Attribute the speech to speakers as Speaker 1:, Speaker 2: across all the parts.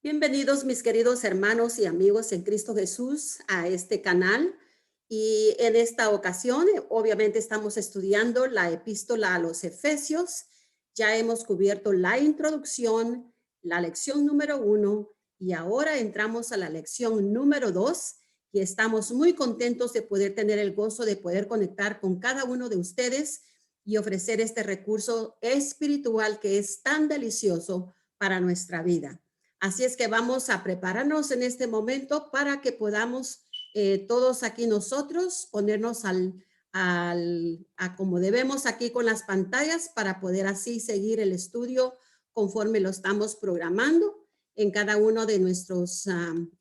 Speaker 1: Bienvenidos mis queridos hermanos y amigos en Cristo Jesús a este canal. Y en esta ocasión, obviamente estamos estudiando la epístola a los Efesios. Ya hemos cubierto la introducción, la lección número 1 y ahora entramos a la lección número 2 y estamos muy contentos de poder tener el gozo de poder conectar con cada uno de ustedes y ofrecer este recurso espiritual que es tan delicioso para nuestra vida. Así es que vamos a prepararnos en este momento para que podamos todos aquí nosotros ponernos a como debemos aquí con las pantallas para poder así seguir el estudio conforme lo estamos programando en cada uno de nuestras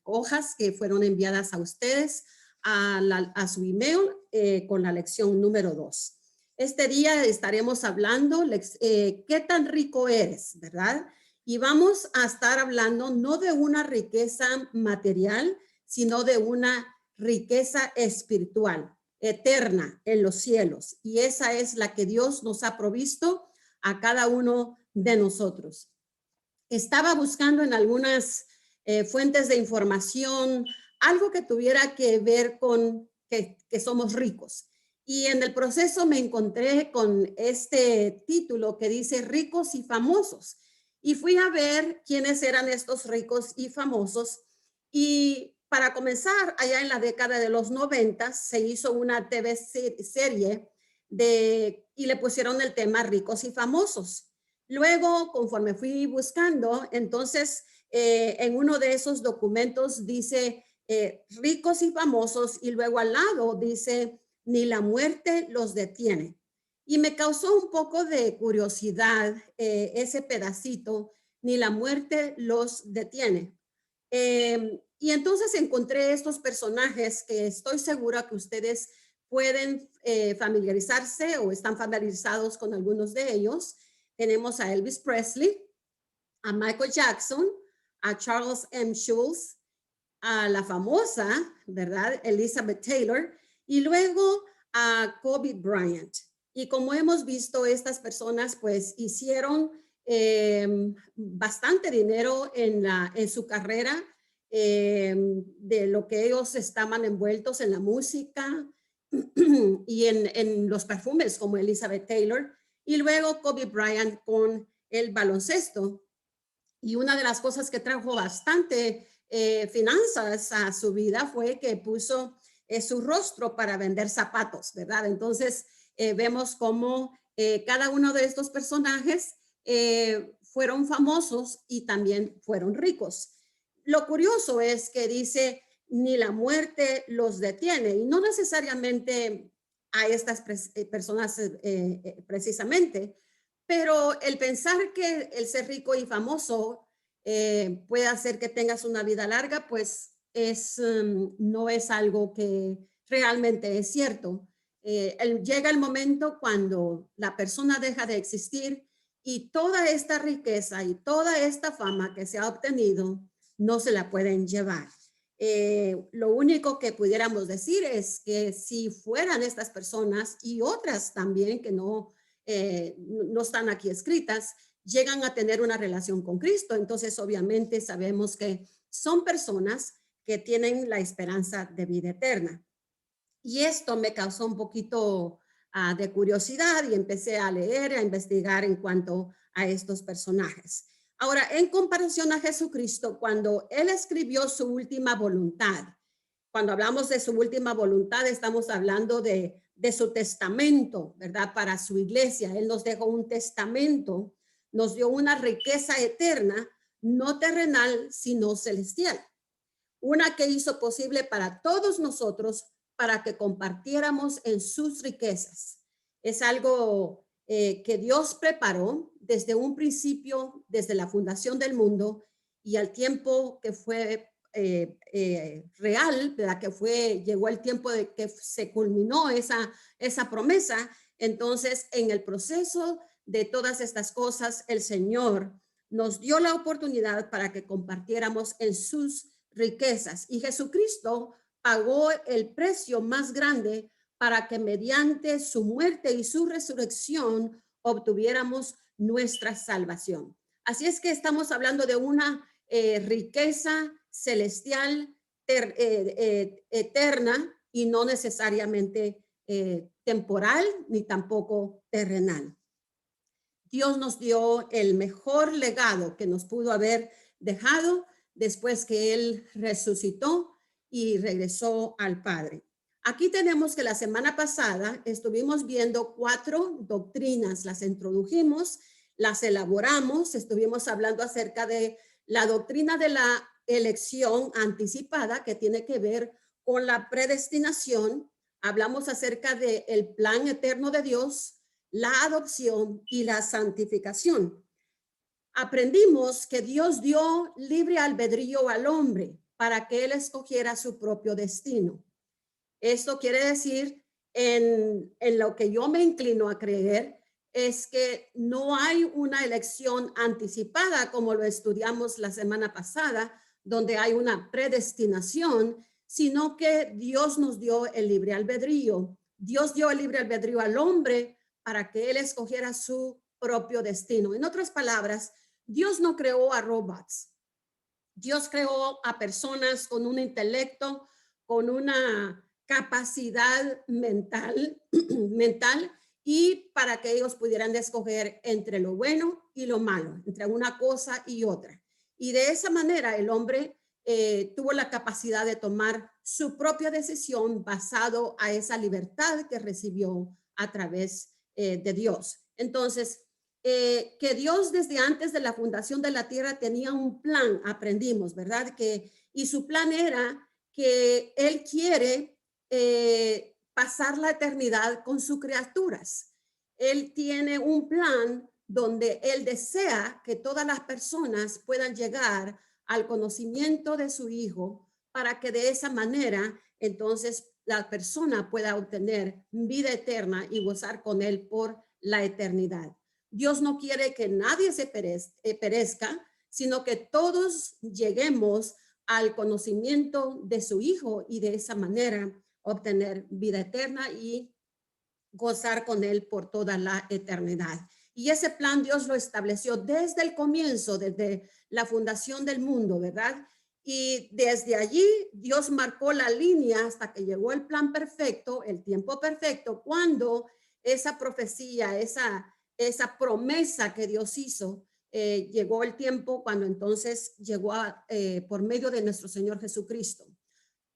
Speaker 1: hojas que fueron enviadas a ustedes a su email con la lección número 2. Este día estaremos hablando qué tan rico eres, ¿verdad? Y vamos a estar hablando no de una riqueza material, sino de una riqueza espiritual, eterna en los cielos. Y esa es la que Dios nos ha provisto a cada uno de nosotros. Estaba buscando en algunas fuentes de información algo que tuviera que ver con que somos ricos. Y en el proceso me encontré con este título que dice ricos y famosos. Y fui a ver quiénes eran estos ricos y famosos. Y para comenzar, allá en la década de los 90 se hizo una TV serie y le pusieron el tema ricos y famosos. Luego, conforme fui buscando, entonces en uno de esos documentos dice ricos y famosos y luego al lado dice ni la muerte los detiene. Y me causó un poco de curiosidad ese pedacito, ni la muerte los detiene. Y entonces encontré estos personajes que estoy segura que ustedes pueden familiarizarse o están familiarizados con algunos de ellos. Tenemos a Elvis Presley, a Michael Jackson, a Charles M. Schulz, a la famosa, ¿verdad? Elizabeth Taylor, y luego a Kobe Bryant. Y como hemos visto, estas personas pues hicieron bastante dinero en su carrera, de lo que ellos estaban envueltos en la música y en los perfumes como Elizabeth Taylor, y luego Kobe Bryant con el baloncesto. Y una de las cosas que trajo bastante finanzas a su vida fue que puso su rostro para vender zapatos, ¿verdad? Entonces vemos cómo cada uno de estos personajes fueron famosos y también fueron ricos. Lo curioso es que dice, ni la muerte los detiene, y no necesariamente a estas personas precisamente, pero el pensar que el ser rico y famoso puede hacer que tengas una vida larga, pues no es algo que realmente es cierto. Llega el momento cuando la persona deja de existir y toda esta riqueza y toda esta fama que se ha obtenido no se la pueden llevar. Lo único que pudiéramos decir es que si fueran estas personas y otras también que no están aquí escritas, llegan a tener una relación con Cristo. Entonces, obviamente, sabemos que son personas que tienen la esperanza de vida eterna. Y esto me causó un poquito de curiosidad y empecé a leer, a investigar en cuanto a estos personajes. Ahora, en comparación a Jesucristo, cuando Él escribió su última voluntad, cuando hablamos de su última voluntad, estamos hablando de su testamento, ¿verdad? Para su iglesia. Él nos dejó un testamento, nos dio una riqueza eterna, no terrenal, sino celestial. Una que hizo posible para todos nosotros para que compartiéramos en sus riquezas. Es algo que Dios preparó desde un principio, desde la fundación del mundo y al tiempo que fue real, ¿verdad? Llegó el tiempo de que se culminó esa promesa. Entonces, en el proceso de todas estas cosas, el Señor nos dio la oportunidad para que compartiéramos en sus riquezas. Y Jesucristo pagó el precio más grande para que mediante su muerte y su resurrección obtuviéramos nuestra salvación. Así es que estamos hablando de una riqueza celestial, eterna y no necesariamente temporal ni tampoco terrenal. Dios nos dio el mejor legado que nos pudo haber dejado después que Él resucitó y regresó al Padre. Aquí tenemos que la semana pasada estuvimos viendo 4 doctrinas, las introdujimos, las elaboramos, estuvimos hablando acerca de la doctrina de la elección anticipada que tiene que ver con la predestinación. Hablamos acerca del plan eterno de Dios, la adopción y la santificación. Aprendimos que Dios dio libre albedrío al hombre para que él escogiera su propio destino. Esto quiere decir, en lo que yo me inclino a creer, es que no hay una elección anticipada como lo estudiamos la semana pasada, donde hay una predestinación, sino que Dios nos dio el libre albedrío. Dios dio el libre albedrío al hombre para que él escogiera su propio destino. En otras palabras, Dios no creó a robots. Dios creó a personas con un intelecto, con una capacidad mental, mental, y para que ellos pudieran escoger entre lo bueno y lo malo, entre una cosa y otra. Y de esa manera el hombre tuvo la capacidad de tomar su propia decisión basado a esa libertad que recibió a través de Dios. Entonces, que Dios desde antes de la fundación de la tierra tenía un plan, aprendimos, ¿verdad? Y su plan era que Él quiere pasar la eternidad con sus criaturas. Él tiene un plan donde Él desea que todas las personas puedan llegar al conocimiento de su Hijo para que de esa manera entonces la persona pueda obtener vida eterna y gozar con Él por la eternidad. Dios no quiere que nadie se perezca, sino que todos lleguemos al conocimiento de su Hijo y de esa manera obtener vida eterna y gozar con Él por toda la eternidad. Y ese plan Dios lo estableció desde el comienzo, desde la fundación del mundo, ¿verdad? Y desde allí Dios marcó la línea hasta que llegó el plan perfecto, el tiempo perfecto, cuando esa profecía, esa promesa que Dios hizo, llegó el tiempo cuando entonces llegó por medio de nuestro Señor Jesucristo.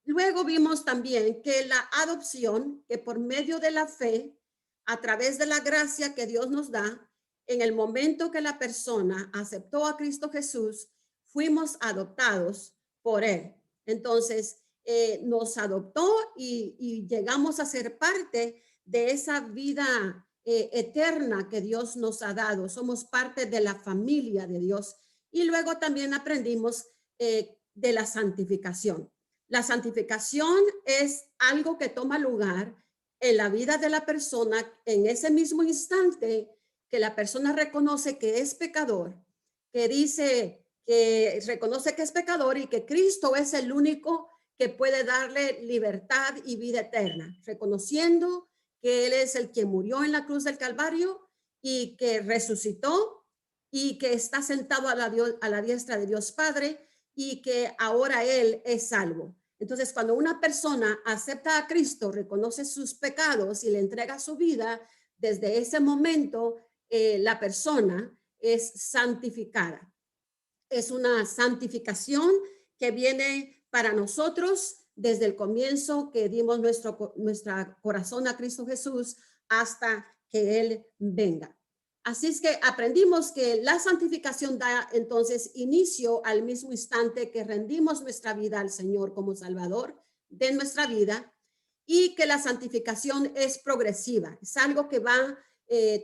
Speaker 1: Luego vimos también que la adopción, que por medio de la fe, a través de la gracia que Dios nos da, en el momento que la persona aceptó a Cristo Jesús, fuimos adoptados por Él. Entonces, nos adoptó y llegamos a ser parte de esa vida eterna que Dios nos ha dado. Somos parte de la familia de Dios. Y luego también aprendimos de la santificación. La santificación es algo que toma lugar en la vida de la persona en ese mismo instante que la persona reconoce que es pecador, que dice que reconoce que es pecador y que Cristo es el único que puede darle libertad y vida eterna, reconociendo que Él es el que murió en la cruz del Calvario y que resucitó y que está sentado a la diestra de Dios Padre y que ahora Él es salvo. Entonces, cuando una persona acepta a Cristo, reconoce sus pecados y le entrega su vida, desde ese momento la persona es santificada. Es una santificación que viene para nosotros desde el comienzo que dimos nuestro corazón a Cristo Jesús hasta que Él venga. Así es que aprendimos que la santificación da entonces inicio al mismo instante que rendimos nuestra vida al Señor como Salvador de nuestra vida, y que la santificación es progresiva, es algo que va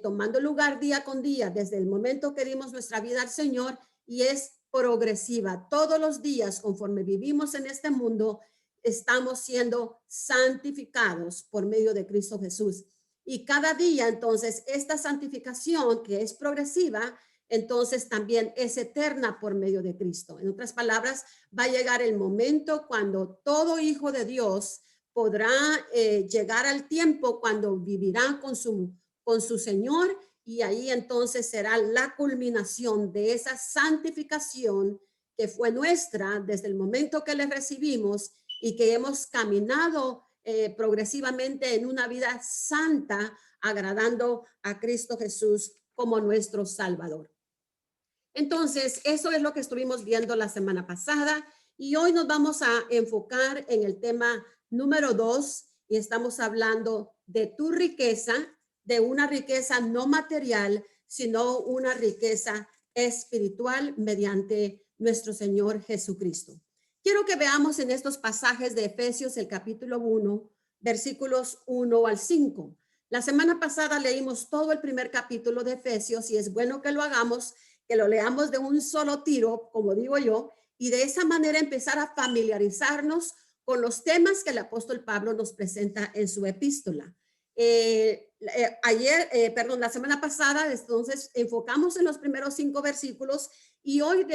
Speaker 1: tomando lugar día con día desde el momento que dimos nuestra vida al Señor, y es progresiva. Todos los días, conforme vivimos en este mundo, estamos siendo santificados por medio de Cristo Jesús. Y cada día, entonces, esta santificación que es progresiva, entonces también es eterna por medio de Cristo. En otras palabras, va a llegar el momento cuando todo hijo de Dios podrá llegar al tiempo cuando vivirá con su Señor, y ahí entonces será la culminación de esa santificación que fue nuestra desde el momento que le recibimos y que hemos caminado progresivamente en una vida santa, agradando a Cristo Jesús como nuestro Salvador. Entonces, eso es lo que estuvimos viendo la semana pasada y hoy nos vamos a enfocar en el tema número 2 y estamos hablando de tu riqueza, de una riqueza no material, sino una riqueza espiritual mediante nuestro Señor Jesucristo. Quiero que veamos en estos pasajes de Efesios el capítulo 1, versículos 1 al 5. La semana pasada leímos todo el primer capítulo de Efesios y es bueno que lo hagamos, que lo leamos de un solo tiro, como digo yo, y de esa manera empezar a familiarizarnos con los temas que el apóstol Pablo nos presenta en su epístola. La semana pasada, entonces, enfocamos en los primeros 5 versículos y hoy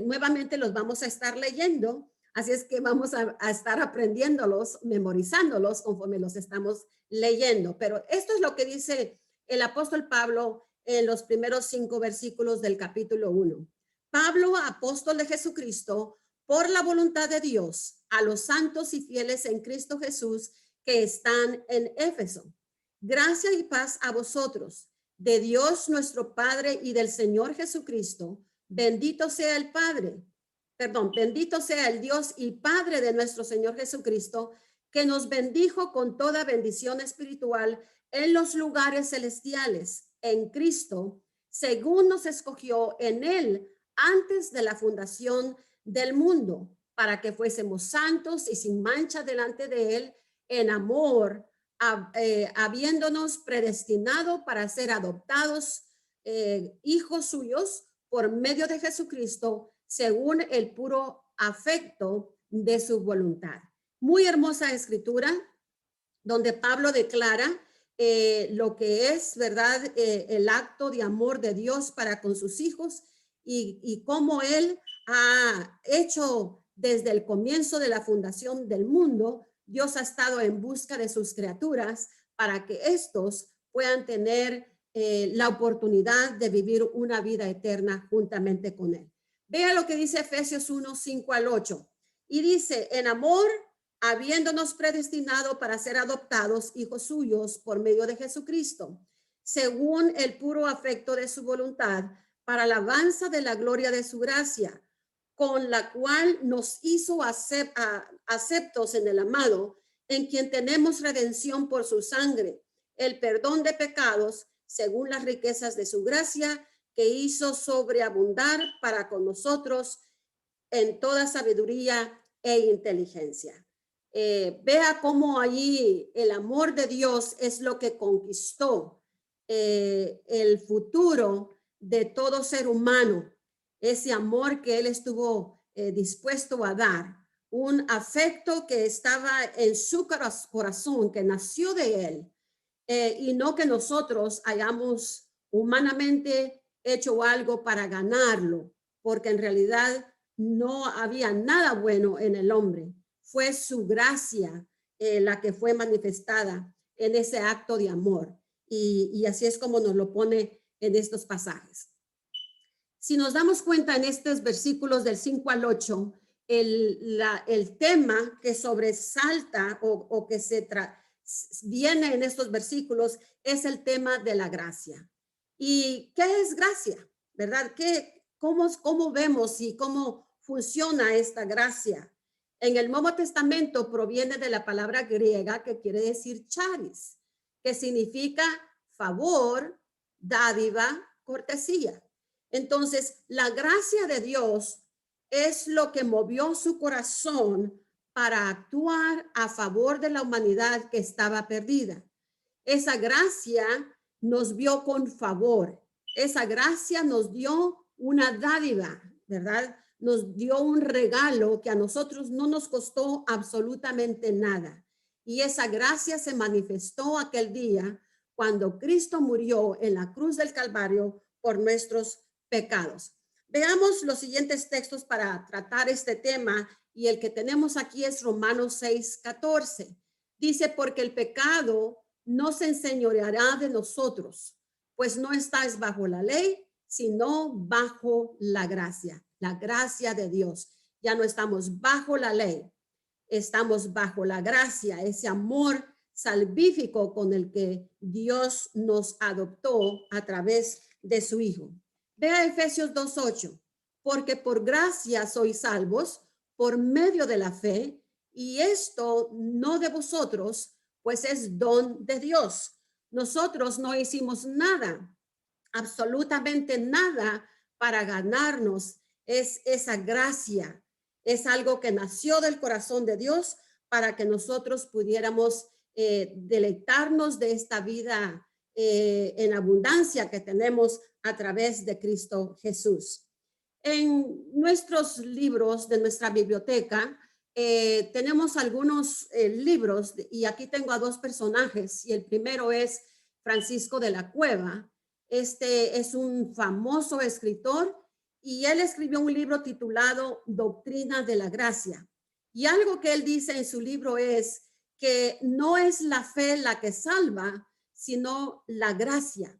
Speaker 1: nuevamente los vamos a estar leyendo. Así es que vamos a estar aprendiéndolos, memorizándolos conforme los estamos leyendo. Pero esto es lo que dice el apóstol Pablo en los primeros 5 versículos del capítulo 1. Pablo, apóstol de Jesucristo, por la voluntad de Dios, a los santos y fieles en Cristo Jesús que están en Éfeso. Gracia y paz a vosotros, de Dios nuestro Padre y del Señor Jesucristo. Bendito sea el bendito sea el Dios y Padre de nuestro Señor Jesucristo, que nos bendijo con toda bendición espiritual en los lugares celestiales, en Cristo, según nos escogió en él antes de la fundación del mundo, para que fuésemos santos y sin mancha delante de él en amor, habiéndonos predestinado para ser adoptados hijos suyos por medio de Jesucristo, según el puro afecto de su voluntad. Muy hermosa escritura, donde Pablo declara lo que es, ¿verdad? El acto de amor de Dios para con sus hijos y cómo él ha hecho desde el comienzo de la fundación del mundo. Dios ha estado en busca de sus criaturas para que estos puedan tener la oportunidad de vivir una vida eterna juntamente con él. Vea lo que dice Efesios 1, 5 al 8. Y dice, en amor, habiéndonos predestinado para ser adoptados hijos suyos por medio de Jesucristo, según el puro afecto de su voluntad, para alabanza de la gloria de su gracia, con la cual nos hizo aceptos en el amado, en quien tenemos redención por su sangre, el perdón de pecados, según las riquezas de su gracia, que hizo sobreabundar para con nosotros en toda sabiduría e inteligencia. Vea cómo allí el amor de Dios es lo que conquistó el futuro de todo ser humano, ese amor que él estuvo dispuesto a dar, un afecto que estaba en su corazón, que nació de él, y no que nosotros hayamos humanamente hecho algo para ganarlo, porque en realidad no había nada bueno en el hombre. Fue su gracia la que fue manifestada en ese acto de amor. Y así es como nos lo pone en estos pasajes. Si nos damos cuenta en estos versículos del 5 al 8, el tema que sobresalta o que viene en estos versículos es el tema de la gracia. ¿Y qué es gracia? ¿Verdad? ¿Cómo vemos y cómo funciona esta gracia? En el Nuevo Testamento proviene de la palabra griega que quiere decir charis, que significa favor, dádiva, cortesía. Entonces, la gracia de Dios es lo que movió su corazón para actuar a favor de la humanidad que estaba perdida. Esa gracia nos vio con favor. Esa gracia nos dio una dádiva, ¿verdad? Nos dio un regalo que a nosotros no nos costó absolutamente nada. Y esa gracia se manifestó aquel día cuando Cristo murió en la cruz del Calvario por nuestros pecados. Veamos los siguientes textos para tratar este tema y el que tenemos aquí es Romanos 6, 14. Dice, porque el pecado no se enseñoreará de nosotros, pues no estáis bajo la ley, sino bajo la gracia de Dios. Ya no estamos bajo la ley, estamos bajo la gracia, ese amor salvífico con el que Dios nos adoptó a través de su Hijo. Vea Efesios 2:8, porque por gracia sois salvos por medio de la fe, y esto no de vosotros, pues es don de Dios. Nosotros no hicimos nada, absolutamente nada para ganarnos. Es esa gracia, es algo que nació del corazón de Dios para que nosotros pudiéramos deleitarnos de esta vida en abundancia que tenemos a través de Cristo Jesús. En nuestros libros de nuestra biblioteca tenemos algunos libros y aquí tengo a dos personajes y el primero es Francisco de la Cueva. Este es un famoso escritor y él escribió un libro titulado Doctrina de la Gracia. Y algo que él dice en su libro es que no es la fe la que salva, sino la gracia.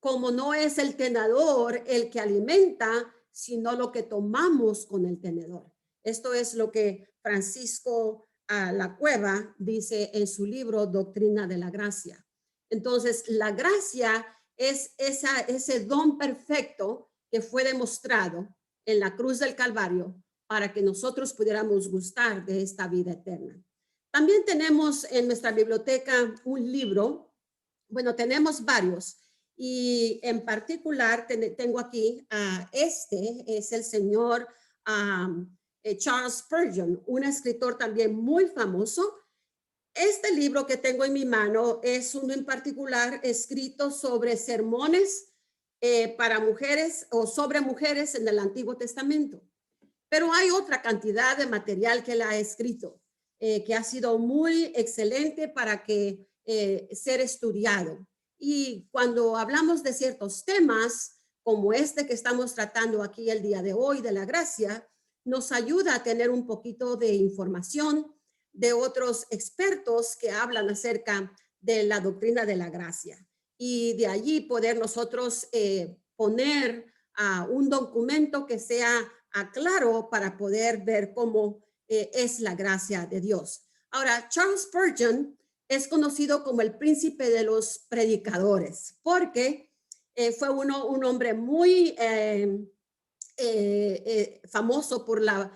Speaker 1: Como no es el tenedor el que alimenta, sino lo que tomamos con el tenedor. Esto es lo que Francisco La Cueva dice en su libro Doctrina de la Gracia. Entonces, la gracia es ese don perfecto que fue demostrado en la cruz del Calvario para que nosotros pudiéramos gustar de esta vida eterna. También tenemos en nuestra biblioteca un libro, bueno, tenemos varios, y en particular tengo aquí, este es el señor Charles Spurgeon, un escritor también muy famoso. Este libro que tengo en mi mano es uno en particular escrito sobre sermones para mujeres o sobre mujeres en el Antiguo Testamento. Pero hay otra cantidad de material que él ha escrito, que ha sido muy excelente para que ser estudiado. Y cuando hablamos de ciertos temas, como este que estamos tratando aquí el día de hoy, de la gracia, nos ayuda a tener un poquito de información de otros expertos que hablan acerca de la doctrina de la gracia. Y de allí poder nosotros poner un documento que sea claro para poder ver cómo es la gracia de Dios. Ahora, Charles Spurgeon es conocido como el príncipe de los predicadores, porque fue un hombre muy famoso por la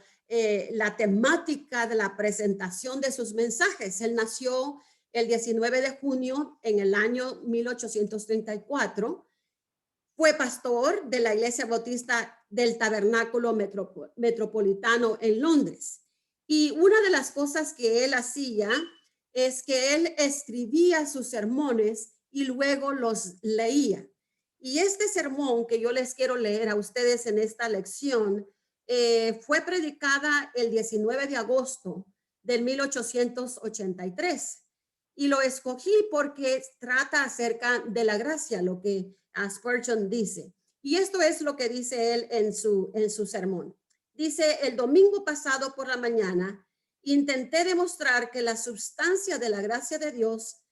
Speaker 1: temática de la presentación de sus mensajes. Él nació el 19 de junio en el año 1834. Fue pastor de la Iglesia Bautista del Tabernáculo Metropolitano en Londres. Y una de las cosas que él hacía es que él escribía sus sermones y luego los leía. Y este sermón que yo les quiero leer a ustedes en esta lección fue predicada el 19 de agosto del 1883. Y lo escogí porque trata acerca de la gracia, lo que Spurgeon dice. Y esto es lo que dice él en su sermón. Dice: el domingo pasado por la mañana intenté demostrar que la sustancia de la gracia de Dios,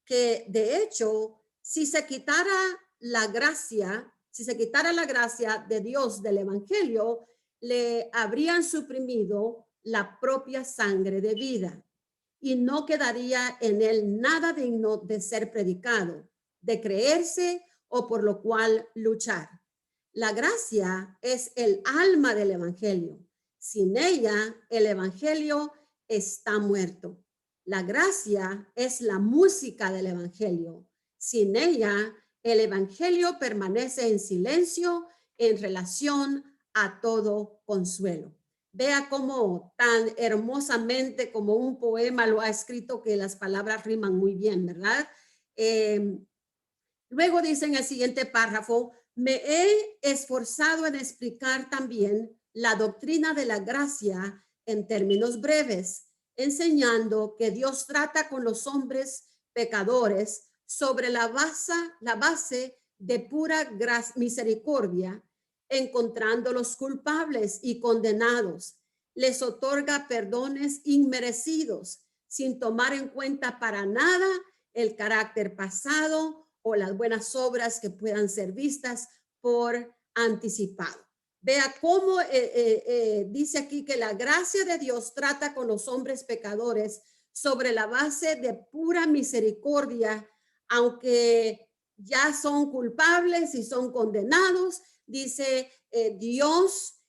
Speaker 1: que de hecho, si se quitara la gracia de Dios del evangelio, le habrían suprimido la propia sangre de vida y no quedaría en él nada digno de ser predicado, de creerse o por lo cual luchar. La gracia es el alma del evangelio. Sin ella, el evangelio está muerto. La gracia es la música del evangelio. Sin ella, el evangelio permanece en silencio en relación a todo consuelo. Vea cómo tan hermosamente como un poema lo ha escrito, que las palabras riman muy bien, ¿verdad? Luego dice en el siguiente párrafo: me he esforzado en explicar también la doctrina de la gracia en términos breves, enseñando que Dios trata con los hombres pecadores sobre la base de pura misericordia, encontrándolos culpables y condenados. Les otorga perdones inmerecidos, sin tomar en cuenta para nada el carácter pasado o las buenas obras que puedan ser vistas por anticipado. Vea cómo dice aquí que la gracia de Dios trata con los hombres pecadores sobre la base de pura misericordia, aunque ya son culpables y son condenados. Dice Dios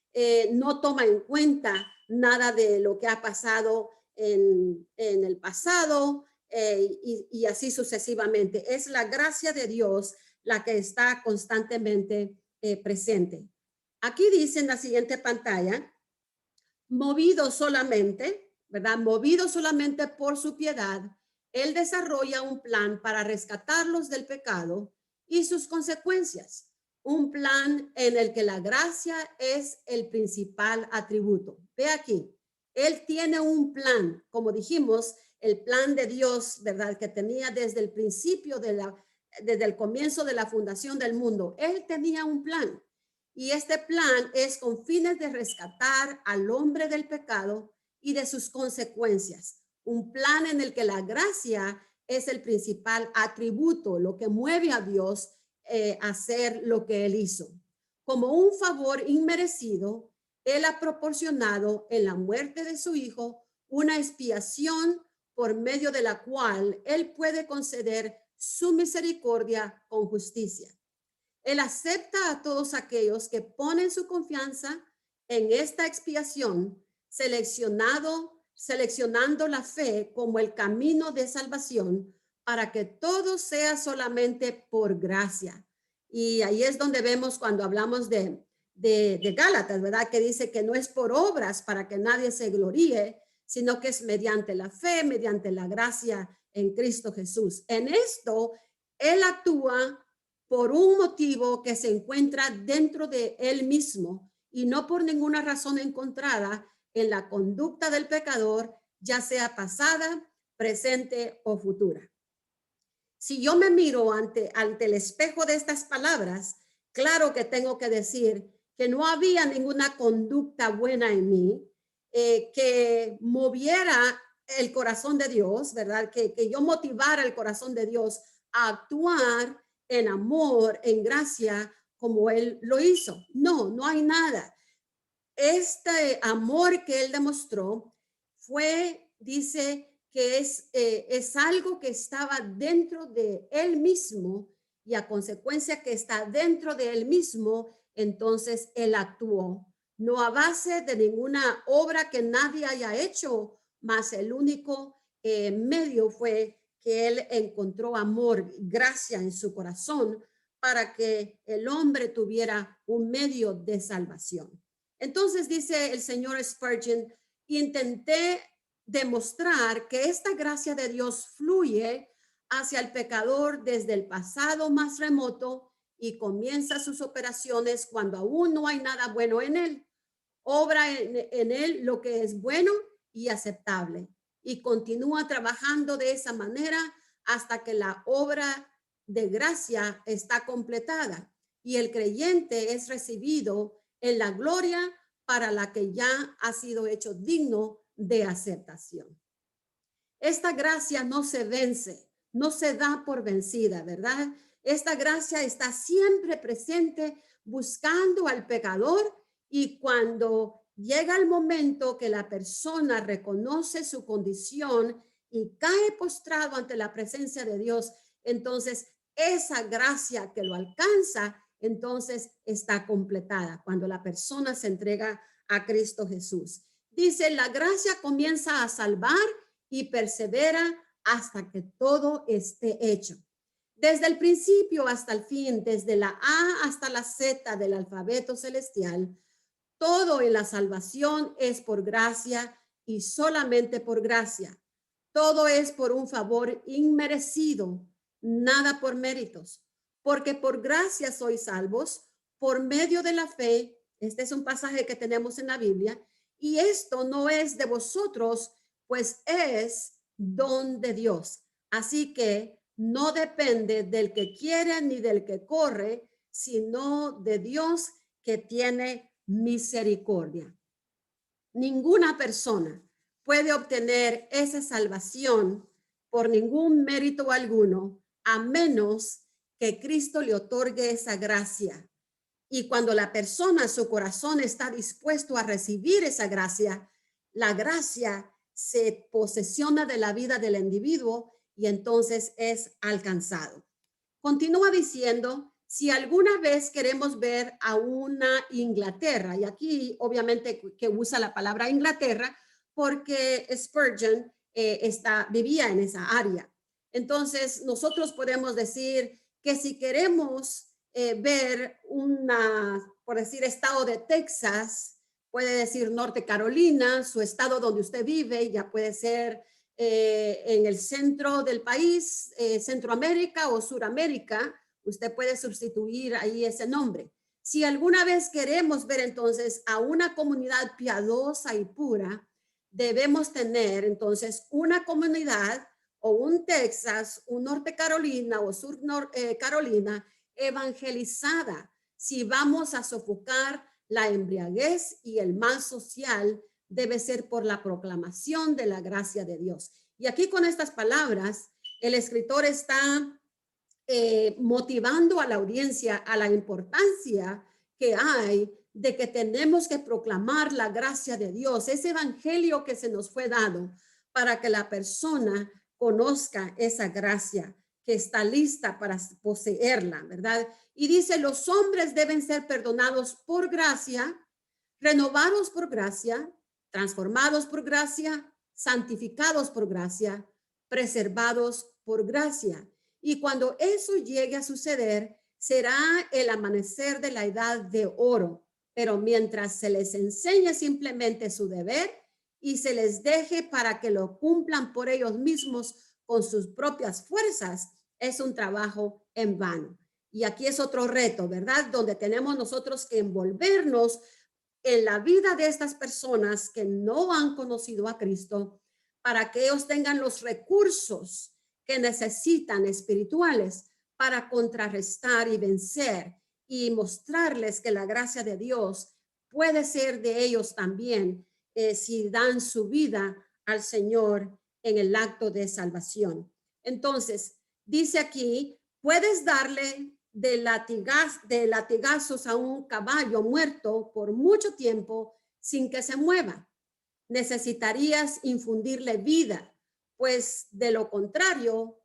Speaker 1: no toma en cuenta nada de lo que ha pasado en el pasado y así sucesivamente. Es la gracia de Dios la que está constantemente presente. Aquí dice en la siguiente pantalla, movido solamente, ¿verdad? Movido solamente por su piedad, Él desarrolla un plan para rescatarlos del pecado y sus consecuencias. Un plan en el que la gracia es el principal atributo. Ve aquí, Él tiene un plan, como dijimos, el plan de Dios, ¿verdad? Que tenía desde el principio desde el comienzo de la fundación del mundo. Él tenía un plan. Y este plan es con fines de rescatar al hombre del pecado y de sus consecuencias. Un plan en el que la gracia es el principal atributo, lo que mueve a Dios a hacer lo que Él hizo. Como un favor inmerecido, Él ha proporcionado en la muerte de su Hijo una expiación por medio de la cual Él puede conceder su misericordia con justicia. Él acepta a todos aquellos que ponen su confianza en esta expiación, seleccionando la fe como el camino de salvación para que todo sea solamente por gracia. Y ahí es donde vemos cuando hablamos de Gálatas, ¿verdad? Que dice que no es por obras para que nadie se gloríe, sino que es mediante la fe, mediante la gracia en Cristo Jesús. En esto, Él actúa por un motivo que se encuentra dentro de Él mismo y no por ninguna razón encontrada en la conducta del pecador, ya sea pasada, presente o futura. Si yo me miro ante el espejo de estas palabras, claro que tengo que decir que no había ninguna conducta buena en mí que moviera el corazón de Dios, ¿verdad? Que yo motivara el corazón de Dios a actuar en amor, en gracia, como Él lo hizo. No, no hay nada. Este amor que Él demostró fue, dice, que es algo que estaba dentro de Él mismo y a consecuencia que está dentro de Él mismo, entonces Él actuó. No a base de ninguna obra que nadie haya hecho, más el único medio fue que Él encontró amor, gracia en su corazón para que el hombre tuviera un medio de salvación. Entonces dice el señor Spurgeon, intenté demostrar que esta gracia de Dios fluye hacia el pecador desde el pasado más remoto y comienza sus operaciones cuando aún no hay nada bueno en él. Obra en él lo que es bueno y aceptable y continúa trabajando de esa manera hasta que la obra de gracia está completada y el creyente es recibido en la gloria para la que ya ha sido hecho digno de aceptación. Esta gracia no se vence, no se da por vencida, ¿verdad? Esta gracia está siempre presente buscando al pecador y cuando llega el momento que la persona reconoce su condición y cae postrado ante la presencia de Dios, entonces esa gracia que lo alcanza, entonces está completada cuando la persona se entrega a Cristo Jesús. Dice, la gracia comienza a salvar y persevera hasta que todo esté hecho. Desde el principio hasta el fin, desde la A hasta la Z del alfabeto celestial, todo en la salvación es por gracia y solamente por gracia. Todo es por un favor inmerecido, nada por méritos, porque por gracia sois salvos por medio de la fe. Este es un pasaje que tenemos en la Biblia y esto no es de vosotros, pues es don de Dios. Así que no depende del que quiere ni del que corre, sino de Dios que tiene misericordia. Ninguna persona puede obtener esa salvación por ningún mérito alguno, a menos que Cristo le otorgue esa gracia. Y cuando la persona, su corazón está dispuesto a recibir esa gracia, la gracia se posesiona de la vida del individuo y entonces es alcanzado. Continúa diciendo, si alguna vez queremos ver a una Inglaterra, y aquí obviamente que usa la palabra Inglaterra porque Spurgeon vivía en esa área. Entonces, nosotros podemos decir que si queremos ver por decir, estado de Texas, puede decir Norte Carolina, su estado donde usted vive, ya puede ser en el centro del país, Centroamérica o Suramérica, usted puede sustituir ahí ese nombre. Si alguna vez queremos ver entonces a una comunidad piadosa y pura, debemos tener entonces una comunidad o un Texas, un Norte Carolina o Sur Carolina evangelizada. Si vamos a sofocar la embriaguez y el mal social, debe ser por la proclamación de la gracia de Dios. Y aquí con estas palabras, el escritor está motivando a la audiencia a la importancia que hay de que tenemos que proclamar la gracia de Dios, ese evangelio que se nos fue dado para que la persona conozca esa gracia que está lista para poseerla, ¿verdad? Y dice, los hombres deben ser perdonados por gracia, renovados por gracia, transformados por gracia, santificados por gracia, preservados por gracia. Y cuando eso llegue a suceder, será el amanecer de la edad de oro. Pero mientras se les enseñe simplemente su deber y se les deje para que lo cumplan por ellos mismos con sus propias fuerzas, es un trabajo en vano. Y aquí es otro reto, ¿verdad? Donde tenemos nosotros que envolvernos en la vida de estas personas que no han conocido a Cristo para que ellos tengan los recursos que necesitan espirituales para contrarrestar y vencer y mostrarles que la gracia de Dios puede ser de ellos también si dan su vida al Señor en el acto de salvación. Entonces, dice aquí, puedes darle de latigazos a un caballo muerto por mucho tiempo sin que se mueva. Necesitarías infundirle vida, pues de lo contrario,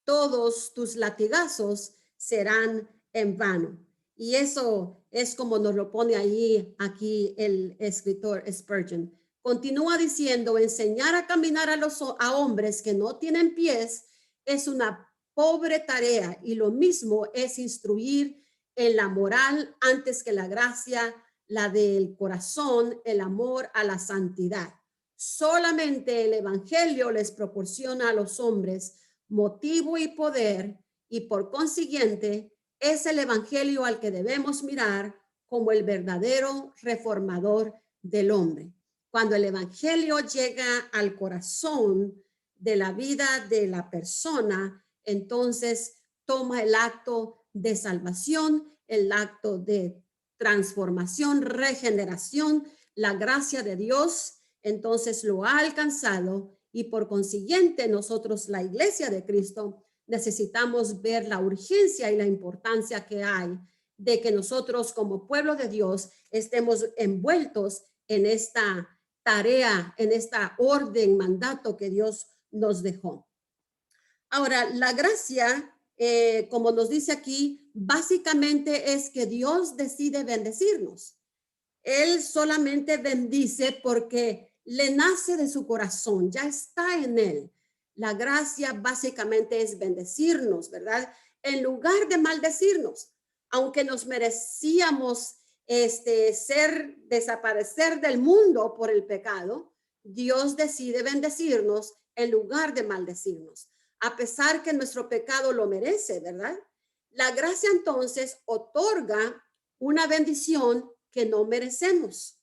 Speaker 1: todos tus latigazos serán en vano. Y eso es como nos lo pone ahí, aquí el escritor Spurgeon. Continúa diciendo, enseñar a caminar a hombres que no tienen pies es una pobre tarea y lo mismo es instruir en la moral antes que la gracia, la del corazón, el amor a la santidad. Solamente el evangelio les proporciona a los hombres motivo y poder y por consiguiente es el evangelio al que debemos mirar como el verdadero reformador del hombre. Cuando el evangelio llega al corazón de la vida de la persona, entonces toma el acto de salvación, el acto de transformación, regeneración, la gracia de Dios, entonces lo ha alcanzado y por consiguiente nosotros, la Iglesia de Cristo, necesitamos ver la urgencia y la importancia que hay de que nosotros como pueblo de Dios estemos envueltos en esta tarea, en esta orden, mandato que Dios nos dejó. Ahora, la gracia, como nos dice aquí, básicamente es que Dios decide bendecirnos. Él solamente bendice porque le nace de su corazón, ya está en él. La gracia básicamente es bendecirnos, ¿verdad? En lugar de maldecirnos, aunque nos merecíamos desaparecer del mundo por el pecado, Dios decide bendecirnos en lugar de maldecirnos, a pesar que nuestro pecado lo merece, ¿verdad? La gracia entonces otorga una bendición que no merecemos.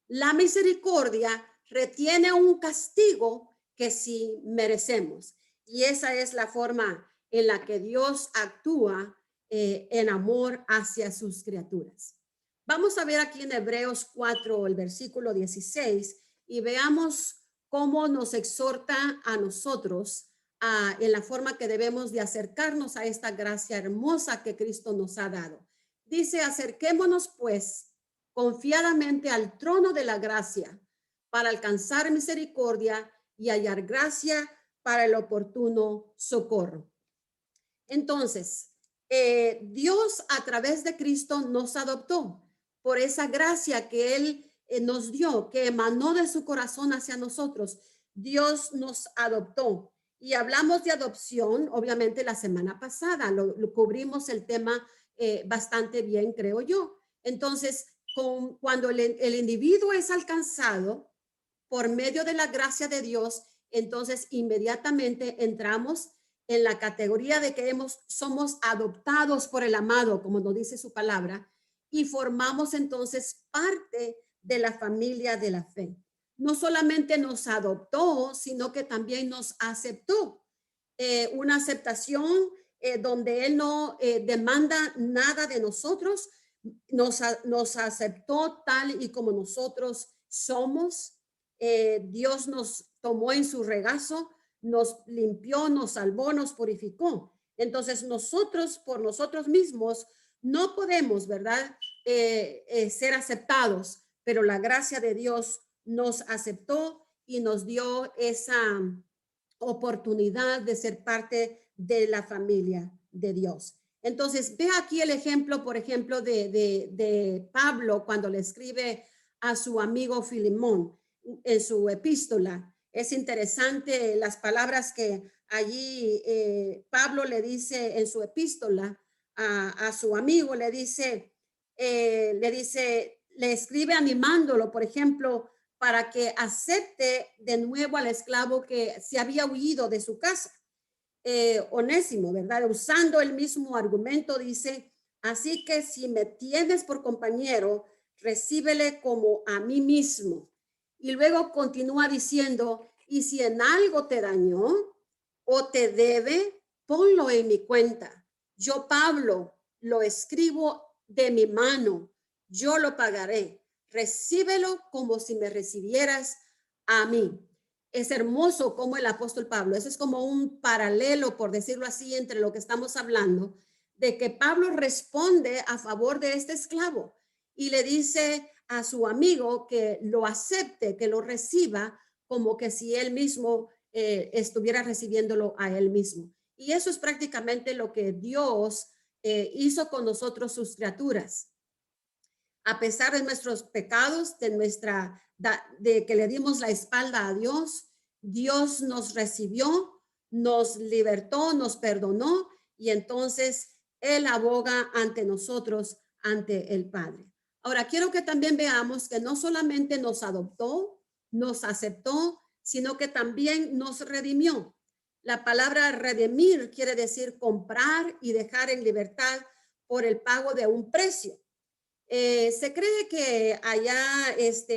Speaker 1: La misericordia retiene un castigo que sí merecemos. Y esa es la forma en la que Dios actúa en amor hacia sus criaturas. Vamos a ver aquí en Hebreos 4, el versículo 16, y veamos cómo nos exhorta a nosotros en la forma que debemos de acercarnos a esta gracia hermosa que Cristo nos ha dado. Dice, acerquémonos pues confiadamente al trono de la gracia para alcanzar misericordia y hallar gracia para el oportuno socorro. Entonces, Dios a través de Cristo nos adoptó por esa gracia que Él nos dio, que emanó de su corazón hacia nosotros. Dios nos adoptó. Y hablamos de adopción, obviamente, la semana pasada, lo cubrimos el tema bastante bien, creo yo. Entonces, cuando el individuo es alcanzado por medio de la gracia de Dios, entonces inmediatamente entramos en la categoría de que somos adoptados por el amado, como nos dice su palabra, y formamos entonces parte de la familia de la fe. No solamente nos adoptó, sino que también nos aceptó. Una aceptación donde Él no demanda nada de nosotros, nos aceptó tal y como nosotros somos. Dios nos tomó en su regazo, nos limpió, nos salvó, nos purificó. Entonces nosotros por nosotros mismos no podemos, ¿verdad? Ser aceptados, pero la gracia de Dios nos aceptó y nos dio esa oportunidad de ser parte de la familia de Dios. Entonces, ve aquí el ejemplo, por ejemplo, de Pablo cuando le escribe a su amigo Filemón en su epístola. Es interesante las palabras que allí Pablo le dice en su epístola a su amigo, le escribe animándolo, por ejemplo, para que acepte de nuevo al esclavo que se había huido de su casa. Onésimo, ¿verdad? Usando el mismo argumento, dice, así que si me tienes por compañero, recíbele como a mí mismo. Y luego continúa diciendo, y si en algo te dañó o te debe, ponlo en mi cuenta. Yo, Pablo, lo escribo de mi mano, yo lo pagaré. Recíbelo como si me recibieras a mí. Es hermoso como el apóstol Pablo, eso es como un paralelo, por decirlo así, entre lo que estamos hablando, de que Pablo responde a favor de este esclavo y le dice a su amigo que lo acepte, que lo reciba, como que si él mismo estuviera recibiéndolo a él mismo. Y eso es prácticamente lo que Dios hizo con nosotros, sus criaturas. A pesar de nuestros pecados, de que le dimos la espalda a Dios, Dios nos recibió, nos libertó, nos perdonó y entonces Él aboga ante nosotros, ante el Padre. Ahora, quiero que también veamos que no solamente nos adoptó, nos aceptó, sino que también nos redimió. La palabra redimir quiere decir comprar y dejar en libertad por el pago de un precio. Se cree que allá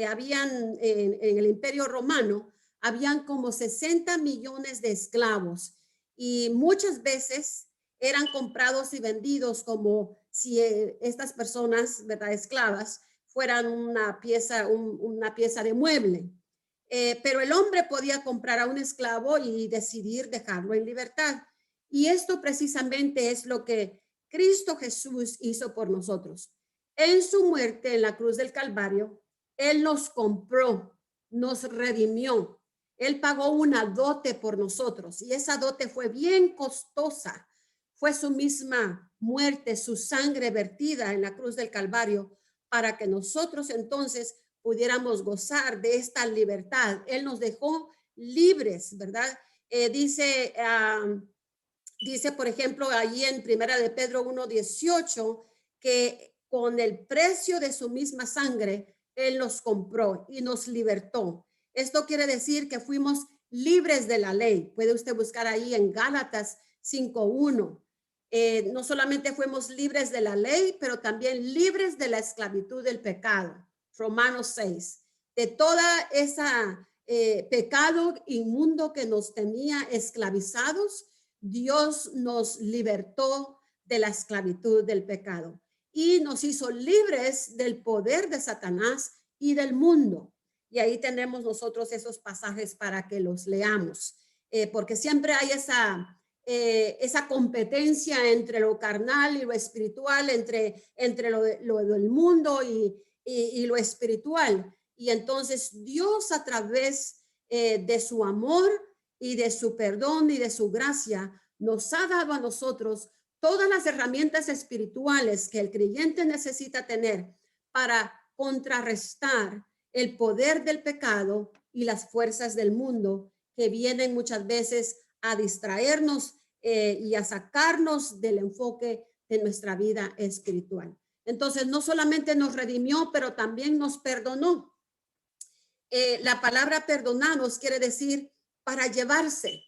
Speaker 1: habían en el Imperio Romano, habían como 60 millones de esclavos y muchas veces eran comprados y vendidos como si estas personas, ¿verdad? Esclavas, fueran una pieza de mueble. Pero el hombre podía comprar a un esclavo y decidir dejarlo en libertad. Y esto precisamente es lo que Cristo Jesús hizo por nosotros. En su muerte en la cruz del Calvario, Él nos compró, nos redimió. Él pagó una dote por nosotros y esa dote fue bien costosa. Fue su misma muerte, su sangre vertida en la cruz del Calvario para que nosotros entonces pudiéramos gozar de esta libertad. Él nos dejó libres, ¿verdad? Dice, por ejemplo, allí en Primera de Pedro 1:18, que con el precio de su misma sangre, Él nos compró y nos libertó. Esto quiere decir que fuimos libres de la ley. Puede usted buscar ahí en Gálatas 5:1. No solamente fuimos libres de la ley, pero también libres de la esclavitud del pecado. Romanos 6. De toda esa pecado inmundo que nos tenía esclavizados, Dios nos libertó de la esclavitud del pecado y nos hizo libres del poder de Satanás y del mundo. Y ahí tenemos nosotros esos pasajes para que los leamos, porque siempre hay esa competencia entre lo carnal y lo espiritual, entre lo del mundo y lo espiritual. Y entonces Dios, a través de su amor y de su perdón y de su gracia, nos ha dado a nosotros todas las herramientas espirituales que el creyente necesita tener para contrarrestar el poder del pecado y las fuerzas del mundo que vienen muchas veces a distraernos y a sacarnos del enfoque de nuestra vida espiritual. Entonces, no solamente nos redimió, pero también nos perdonó. La palabra perdonarnos quiere decir para llevarse.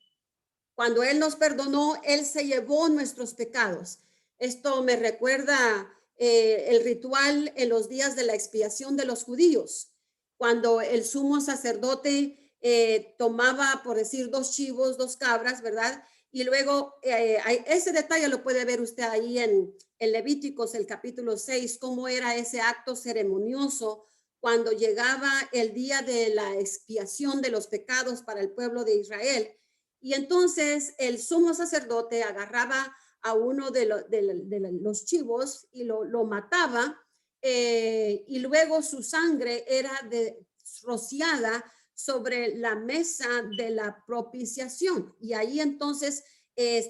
Speaker 1: Cuando Él nos perdonó, Él se llevó nuestros pecados. Esto me recuerda el ritual en los días de la expiación de los judíos, cuando el sumo sacerdote tomaba, por decir, 2 chivos, 2 cabras, ¿verdad? Y luego ese detalle lo puede ver usted ahí en Levíticos, el capítulo 6, cómo era ese acto ceremonioso cuando llegaba el día de la expiación de los pecados para el pueblo de Israel. Y entonces el sumo sacerdote agarraba a uno de los chivos y lo mataba, y luego su sangre era rociada sobre la mesa de la propiciación. Y ahí entonces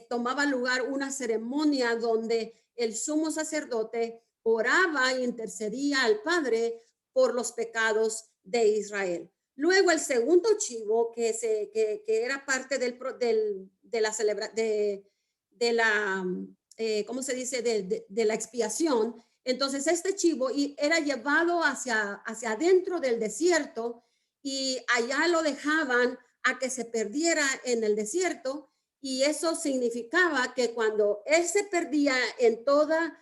Speaker 1: tomaba lugar una ceremonia donde el sumo sacerdote oraba e intercedía al Padre por los pecados de Israel. Luego el segundo chivo, que era parte de la celebración, ¿cómo se dice? De la expiación. Entonces este chivo era llevado hacia adentro del desierto y allá lo dejaban a que se perdiera en el desierto, y eso significaba que cuando él se perdía en toda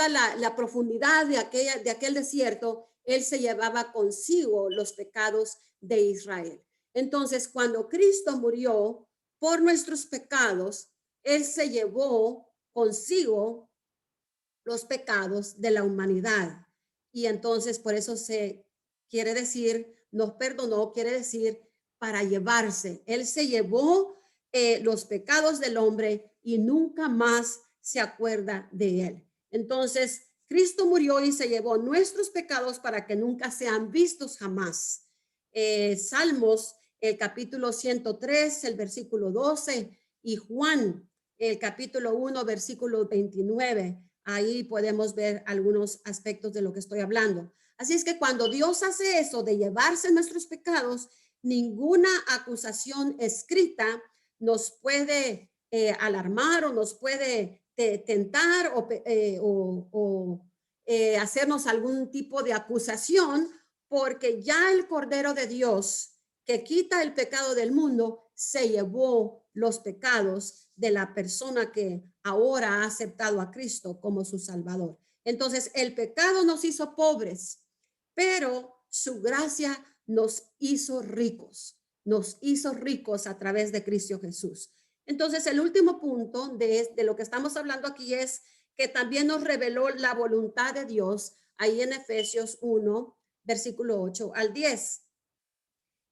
Speaker 1: la profundidad de aquel desierto, él se llevaba consigo los pecados de Israel. Entonces, cuando Cristo murió por nuestros pecados, él se llevó consigo los pecados de la humanidad. Y entonces, por eso se quiere decir, nos perdonó, quiere decir para llevarse. Él se llevó los pecados del hombre y nunca más se acuerda de él. Entonces, Cristo murió y se llevó nuestros pecados para que nunca sean vistos jamás. Salmos, el capítulo 103, el versículo 12, y Juan, el capítulo 1, versículo 29. Ahí podemos ver algunos aspectos de lo que estoy hablando. Así es que cuando Dios hace eso de llevarse nuestros pecados, ninguna acusación escrita nos puede alarmar o nos puede tentar o hacernos algún tipo de acusación, porque ya el Cordero de Dios que quita el pecado del mundo se llevó los pecados de la persona que ahora ha aceptado a Cristo como su Salvador. Entonces, el pecado nos hizo pobres, pero su gracia nos hizo ricos a través de Cristo Jesús. Entonces, el último punto de lo que estamos hablando aquí es que también nos reveló la voluntad de Dios ahí en Efesios 1, versículo 8 al 10.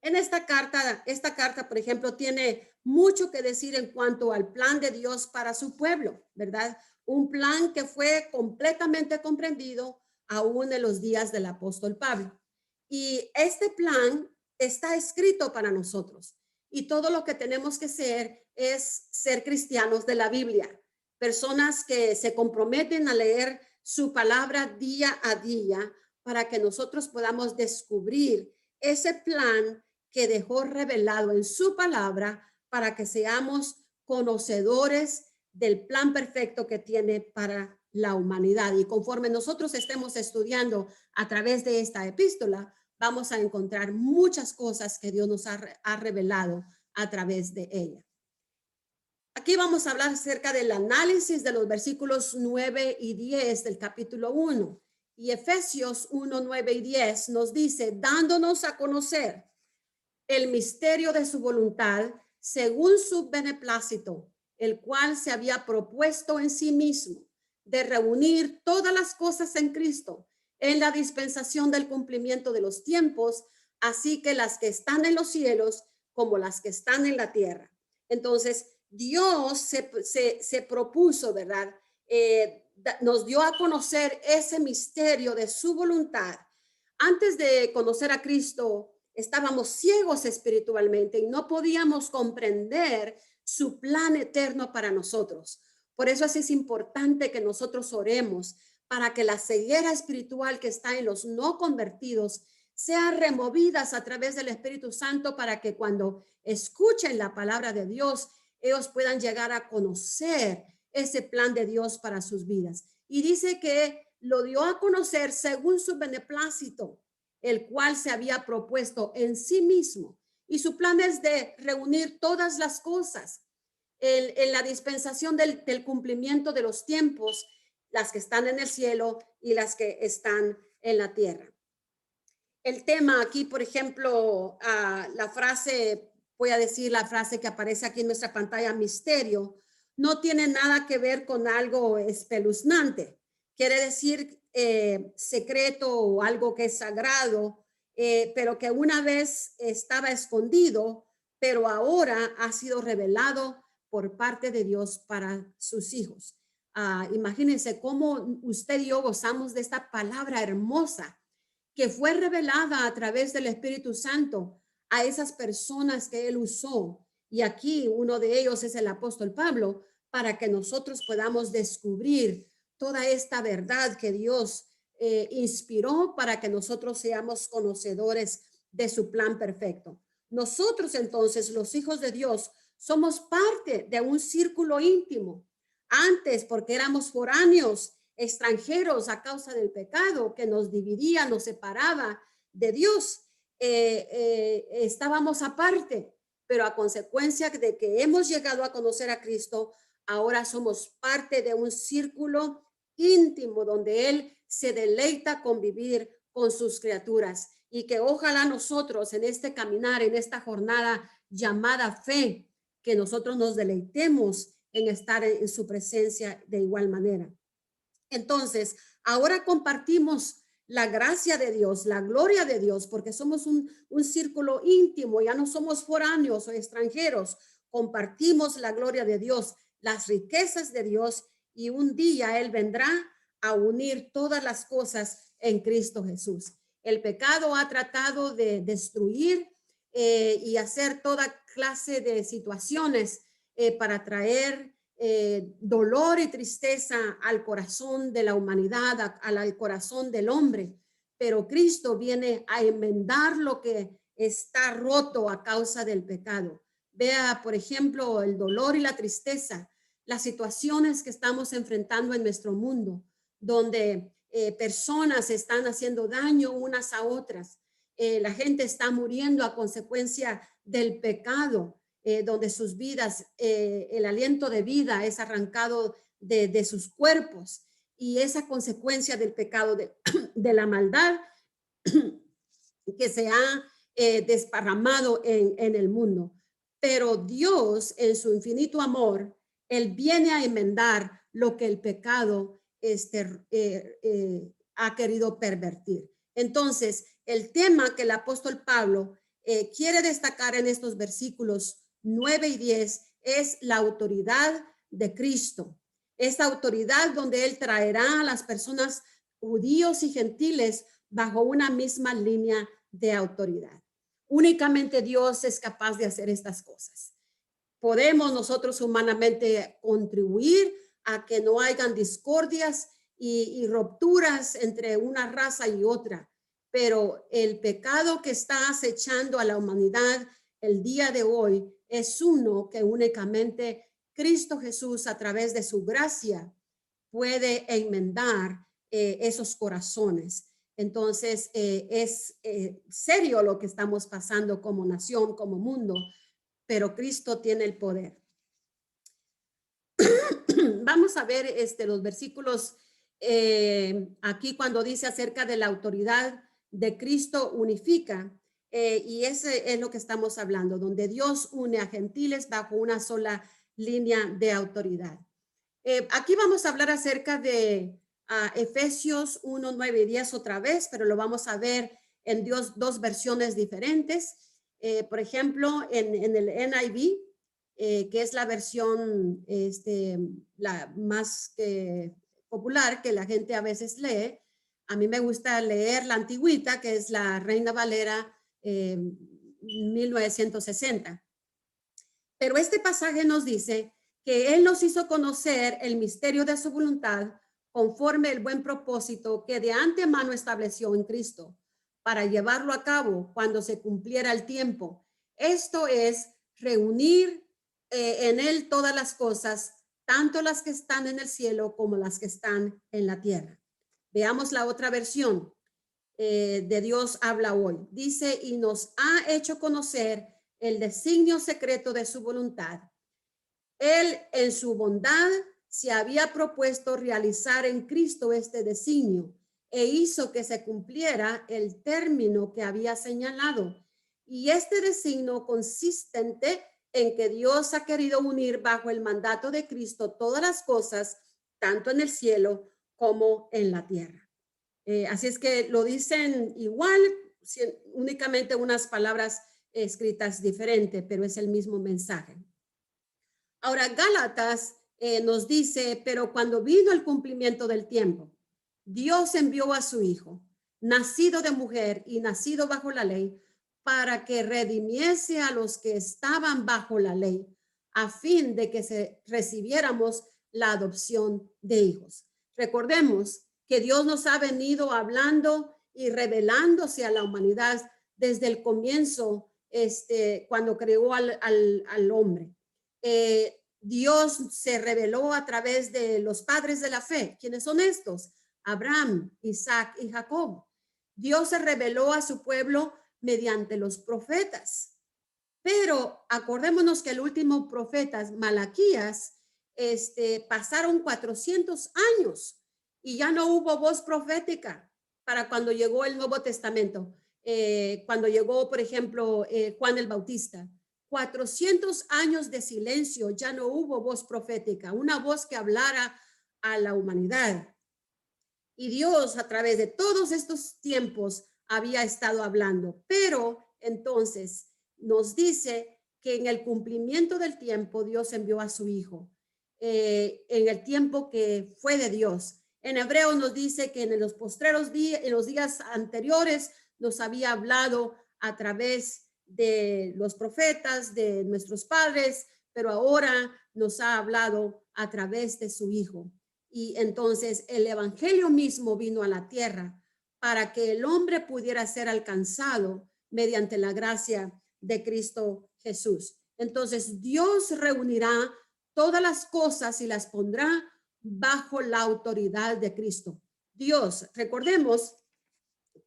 Speaker 1: En esta carta, por ejemplo, tiene mucho que decir en cuanto al plan de Dios para su pueblo, ¿verdad? Un plan que fue completamente comprendido aún en los días del apóstol Pablo. Y este plan está escrito para nosotros. Y todo lo que tenemos que ser es ser cristianos de la Biblia, personas que se comprometen a leer su palabra día a día para que nosotros podamos descubrir ese plan que dejó revelado en su palabra para que seamos conocedores del plan perfecto que tiene para la humanidad. Y conforme nosotros estemos estudiando a través de esta epístola, vamos a encontrar muchas cosas que Dios nos ha revelado a través de ella. Aquí vamos a hablar acerca del análisis de los versículos 9 y 10 del capítulo 1. Y Efesios 1, 9 y 10 nos dice, dándonos a conocer el misterio de su voluntad según su beneplácito, el cual se había propuesto en sí mismo de reunir todas las cosas en Cristo en la dispensación del cumplimiento de los tiempos, así que las que están en los cielos como las que están en la tierra. Entonces, Dios se propuso, ¿verdad? Nos dio a conocer ese misterio de su voluntad. Antes de conocer a Cristo, estábamos ciegos espiritualmente y no podíamos comprender su plan eterno para nosotros. Por eso así es importante que nosotros oremos para que la ceguera espiritual que está en los no convertidos sean removidas a través del Espíritu Santo, para que cuando escuchen la palabra de Dios, ellos puedan llegar a conocer ese plan de Dios para sus vidas. Y dice que lo dio a conocer según su beneplácito, el cual se había propuesto en sí mismo. Y su plan es de reunir todas las cosas en la dispensación del cumplimiento de los tiempos, las que están en el cielo y las que están en la tierra. El tema aquí, por ejemplo, la frase, voy a decir la frase que aparece aquí en nuestra pantalla, misterio, no tiene nada que ver con algo espeluznante. Quiere decir secreto o algo que es sagrado, pero que una vez estaba escondido, pero ahora ha sido revelado por parte de Dios para sus hijos. Imagínense cómo usted y yo gozamos de esta palabra hermosa que fue revelada a través del Espíritu Santo a esas personas que él usó. Y aquí uno de ellos es el apóstol Pablo, para que nosotros podamos descubrir toda esta verdad que Dios inspiró para que nosotros seamos conocedores de su plan perfecto. Nosotros entonces, los hijos de Dios, somos parte de un círculo íntimo. Antes, porque éramos foráneos, extranjeros a causa del pecado que nos dividía, nos separaba de Dios, estábamos aparte, pero a consecuencia de que hemos llegado a conocer a Cristo, ahora somos parte de un círculo íntimo donde Él se deleita con vivir con sus criaturas, y que ojalá nosotros en este caminar, en esta jornada llamada fe, que nosotros nos deleitemos en estar en su presencia de igual manera. Entonces, ahora compartimos la gracia de Dios, la gloria de Dios, porque somos un círculo íntimo, ya no somos foráneos o extranjeros, compartimos la gloria de Dios, las riquezas de Dios, y un día Él vendrá a unir todas las cosas en Cristo Jesús. El pecado ha tratado de destruir y hacer toda clase de situaciones para traer dolor y tristeza al corazón de la humanidad, al corazón del hombre, pero Cristo viene a enmendar lo que está roto a causa del pecado. Vea, por ejemplo, el dolor y la tristeza, las situaciones que estamos enfrentando en nuestro mundo, donde personas están haciendo daño unas a otras, la gente está muriendo a consecuencia del pecado, donde sus vidas, el aliento de vida es arrancado de sus cuerpos, y esa consecuencia del pecado, de la maldad que se ha desparramado en el mundo. Pero Dios, en su infinito amor, Él viene a enmendar lo que el pecado ha querido pervertir. Entonces, el tema que el apóstol Pablo quiere destacar en estos versículos 9 y 10 es la autoridad de Cristo. Esta autoridad donde Él traerá a las personas judíos y gentiles bajo una misma línea de autoridad. Únicamente Dios es capaz de hacer estas cosas. Podemos nosotros humanamente contribuir a que no hayan discordias y rupturas entre una raza y otra, pero el pecado que está acechando a la humanidad el día de hoy es uno que únicamente Cristo Jesús, a través de su gracia, puede enmendar esos corazones. Entonces, es serio lo que estamos pasando como nación, como mundo, pero Cristo tiene el poder. Vamos a ver los versículos aquí cuando dice acerca de la autoridad de Cristo unifica, y ese es lo que estamos hablando, donde Dios une a gentiles bajo una sola línea de autoridad. Aquí vamos a hablar acerca de Efesios 1, 9 y 10 otra vez, pero lo vamos a ver en dos versiones diferentes. Por ejemplo, en el NIV que es la versión la más popular que la gente a veces lee. A mí me gusta leer la antigüita, que es la Reina Valera 1960. Pero este pasaje nos dice que Él nos hizo conocer el misterio de su voluntad conforme el buen propósito que de antemano estableció en Cristo para llevarlo a cabo cuando se cumpliera el tiempo. Esto es reunir en Él todas las cosas, tanto las que están en el cielo como las que están en la tierra. Veamos la otra versión de Dios habla hoy. Dice, y nos ha hecho conocer el designio secreto de su voluntad. Él en su bondad se había propuesto realizar en Cristo este designio e hizo que se cumpliera el término que había señalado. Y este designio consistente en que Dios ha querido unir bajo el mandato de Cristo todas las cosas, tanto en el cielo como en la tierra. Así es que lo dicen igual, únicamente unas palabras escritas diferentes, pero es el mismo mensaje. Ahora, Gálatas nos dice, pero cuando vino el cumplimiento del tiempo, Dios envió a su Hijo, nacido de mujer y nacido bajo la ley, para que redimiese a los que estaban bajo la ley, a fin de que recibiéramos la adopción de hijos. Recordemos que Dios nos ha venido hablando y revelándose a la humanidad desde el comienzo, cuando creó al hombre. Dios se reveló a través de los padres de la fe. ¿Quiénes son estos? Abraham, Isaac y Jacob. Dios se reveló a su pueblo mediante los profetas. Pero acordémonos que el último profeta, Malaquías, pasaron 400 años y ya no hubo voz profética para cuando llegó el Nuevo Testamento. Cuando llegó, por ejemplo, Juan el Bautista. 400 años de silencio, ya no hubo voz profética, una voz que hablara a la humanidad. Y Dios a través de todos estos tiempos había estado hablando, pero entonces nos dice que en el cumplimiento del tiempo Dios envió a su Hijo, en el tiempo que fue de Dios. En hebreo nos dice que en los postreros días, en los días anteriores, nos había hablado a través de los profetas, de nuestros padres, pero ahora nos ha hablado a través de su Hijo. Y entonces el evangelio mismo vino a la tierra para que el hombre pudiera ser alcanzado mediante la gracia de Cristo Jesús. Entonces Dios reunirá todas las cosas y las pondrá bajo la autoridad de Cristo. Dios, recordemos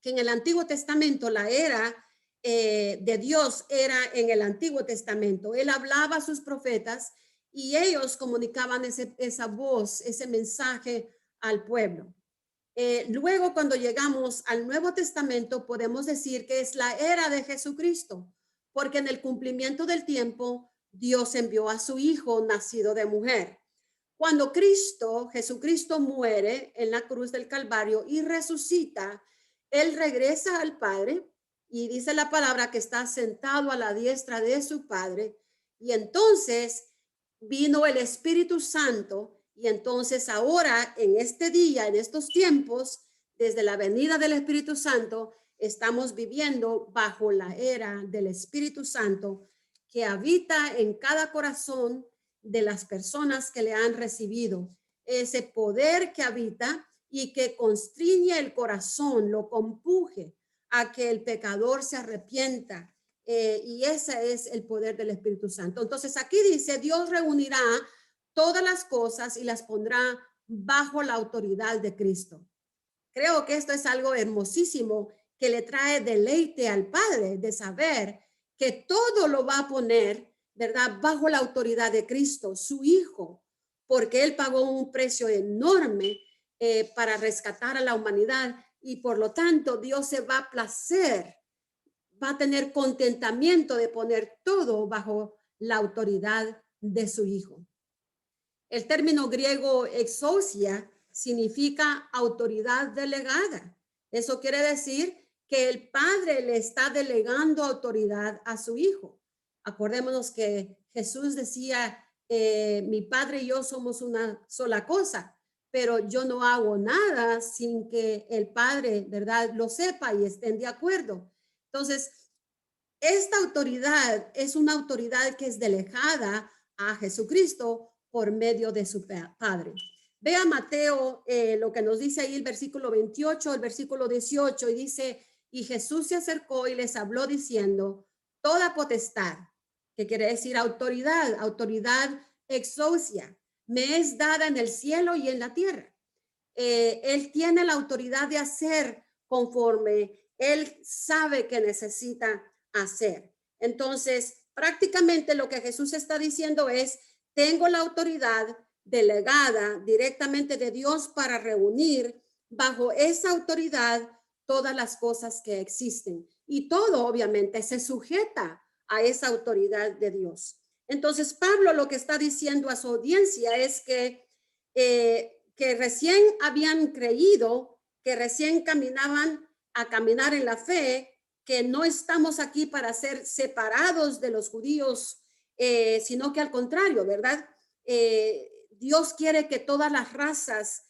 Speaker 1: que en el Antiguo Testamento la era de Dios era en el Antiguo Testamento. Él hablaba a sus profetas y ellos comunicaban esa voz, ese mensaje al pueblo. Luego, cuando llegamos al Nuevo Testamento, podemos decir que es la era de Jesucristo, porque en el cumplimiento del tiempo, Dios envió a su Hijo nacido de mujer. Cuando Jesucristo muere en la cruz del Calvario y resucita, Él regresa al Padre y dice la palabra que está sentado a la diestra de su Padre. Y entonces vino el Espíritu Santo y entonces ahora en este día, en estos tiempos, desde la venida del Espíritu Santo, estamos viviendo bajo la era del Espíritu Santo que habita en cada corazón de las personas que le han recibido. Ese poder que habita y que constriñe el corazón, lo compuje a que el pecador se arrepienta. Y ese es el poder del Espíritu Santo. Entonces aquí dice, Dios reunirá todas las cosas y las pondrá bajo la autoridad de Cristo. Creo que esto es algo hermosísimo que le trae deleite al Padre de saber que todo lo va a poner, ¿verdad?, bajo la autoridad de Cristo, su Hijo, porque Él pagó un precio enorme para rescatar a la humanidad y por lo tanto Dios se va a placer, va a tener contentamiento de poner todo bajo la autoridad de su Hijo. El término griego exousia significa autoridad delegada. Eso quiere decir que el Padre le está delegando autoridad a su Hijo. Acordémonos que Jesús decía, mi Padre y yo somos una sola cosa, pero yo no hago nada sin que el Padre, ¿verdad?, lo sepa y estén de acuerdo. Entonces, esta autoridad es una autoridad que es delegada a Jesucristo por medio de su Padre. Vea Mateo, lo que nos dice ahí el versículo 28, el versículo 18, y dice, y Jesús se acercó y les habló diciendo, toda potestad, que quiere decir autoridad, autoridad exousia, me es dada en el cielo y en la tierra. Él tiene la autoridad de hacer conforme él sabe que necesita hacer. Entonces, prácticamente lo que Jesús está diciendo es, tengo la autoridad delegada directamente de Dios para reunir bajo esa autoridad todas las cosas que existen. Y todo obviamente se sujeta a esa autoridad de Dios. Entonces, Pablo lo que está diciendo a su audiencia es que recién habían creído, que recién caminaban a caminar en la fe, que no estamos aquí para ser separados de los judíos, sino que al contrario, ¿verdad? Dios quiere que todas las razas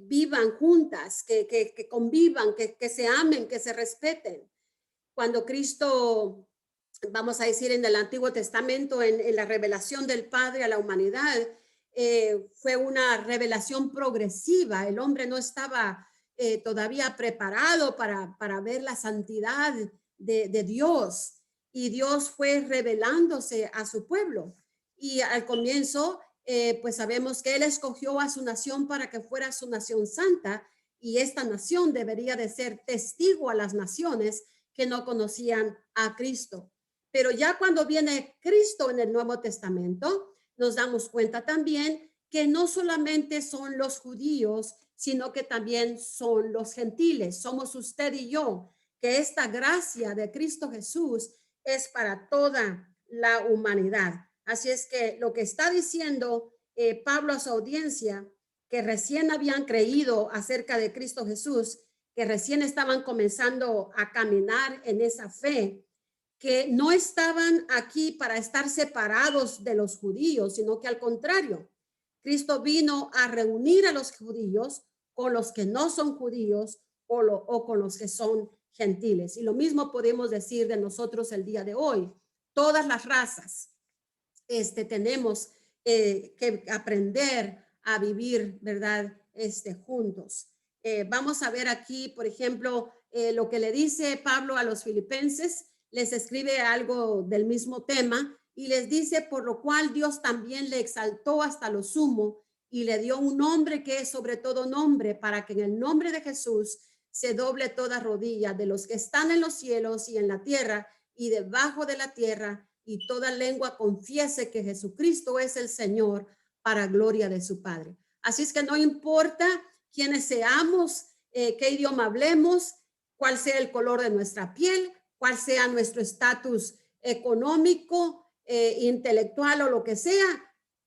Speaker 1: vivan juntas, que convivan, que se amen, que se respeten. Cuando Cristo, vamos a decir, en el Antiguo Testamento, en la revelación del Padre a la humanidad, fue una revelación progresiva. El hombre no estaba todavía preparado para ver la santidad de Dios, y Dios fue revelándose a su pueblo. Y al comienzo, pues sabemos que Él escogió a su nación para que fuera su nación santa, y esta nación debería de ser testigo a las naciones que no conocían a Cristo. Pero ya cuando viene Cristo en el Nuevo Testamento, nos damos cuenta también que no solamente son los judíos, sino que también son los gentiles. Somos usted y yo, que esta gracia de Cristo Jesús es para toda la humanidad. Así es que lo que está diciendo Pablo a su audiencia, que recién habían creído acerca de Cristo Jesús, que recién estaban comenzando a caminar en esa fe, que no estaban aquí para estar separados de los judíos, sino que al contrario, Cristo vino a reunir a los judíos con los que no son judíos o con los que son gentiles. Y lo mismo podemos decir de nosotros el día de hoy. Todas las razas tenemos que aprender a vivir, ¿verdad? Juntos. Vamos a ver aquí, por ejemplo, lo que le dice Pablo a los filipenses. Les escribe algo del mismo tema y les dice, por lo cual Dios también le exaltó hasta lo sumo y le dio un nombre que es sobre todo nombre, para que en el nombre de Jesús se doble toda rodilla de los que están en los cielos y en la tierra y debajo de la tierra, y toda lengua confiese que Jesucristo es el Señor, para gloria de su Padre. Así es que no importa quiénes seamos, qué idioma hablemos, cuál sea el color de nuestra piel, cuál sea nuestro estatus económico, intelectual o lo que sea,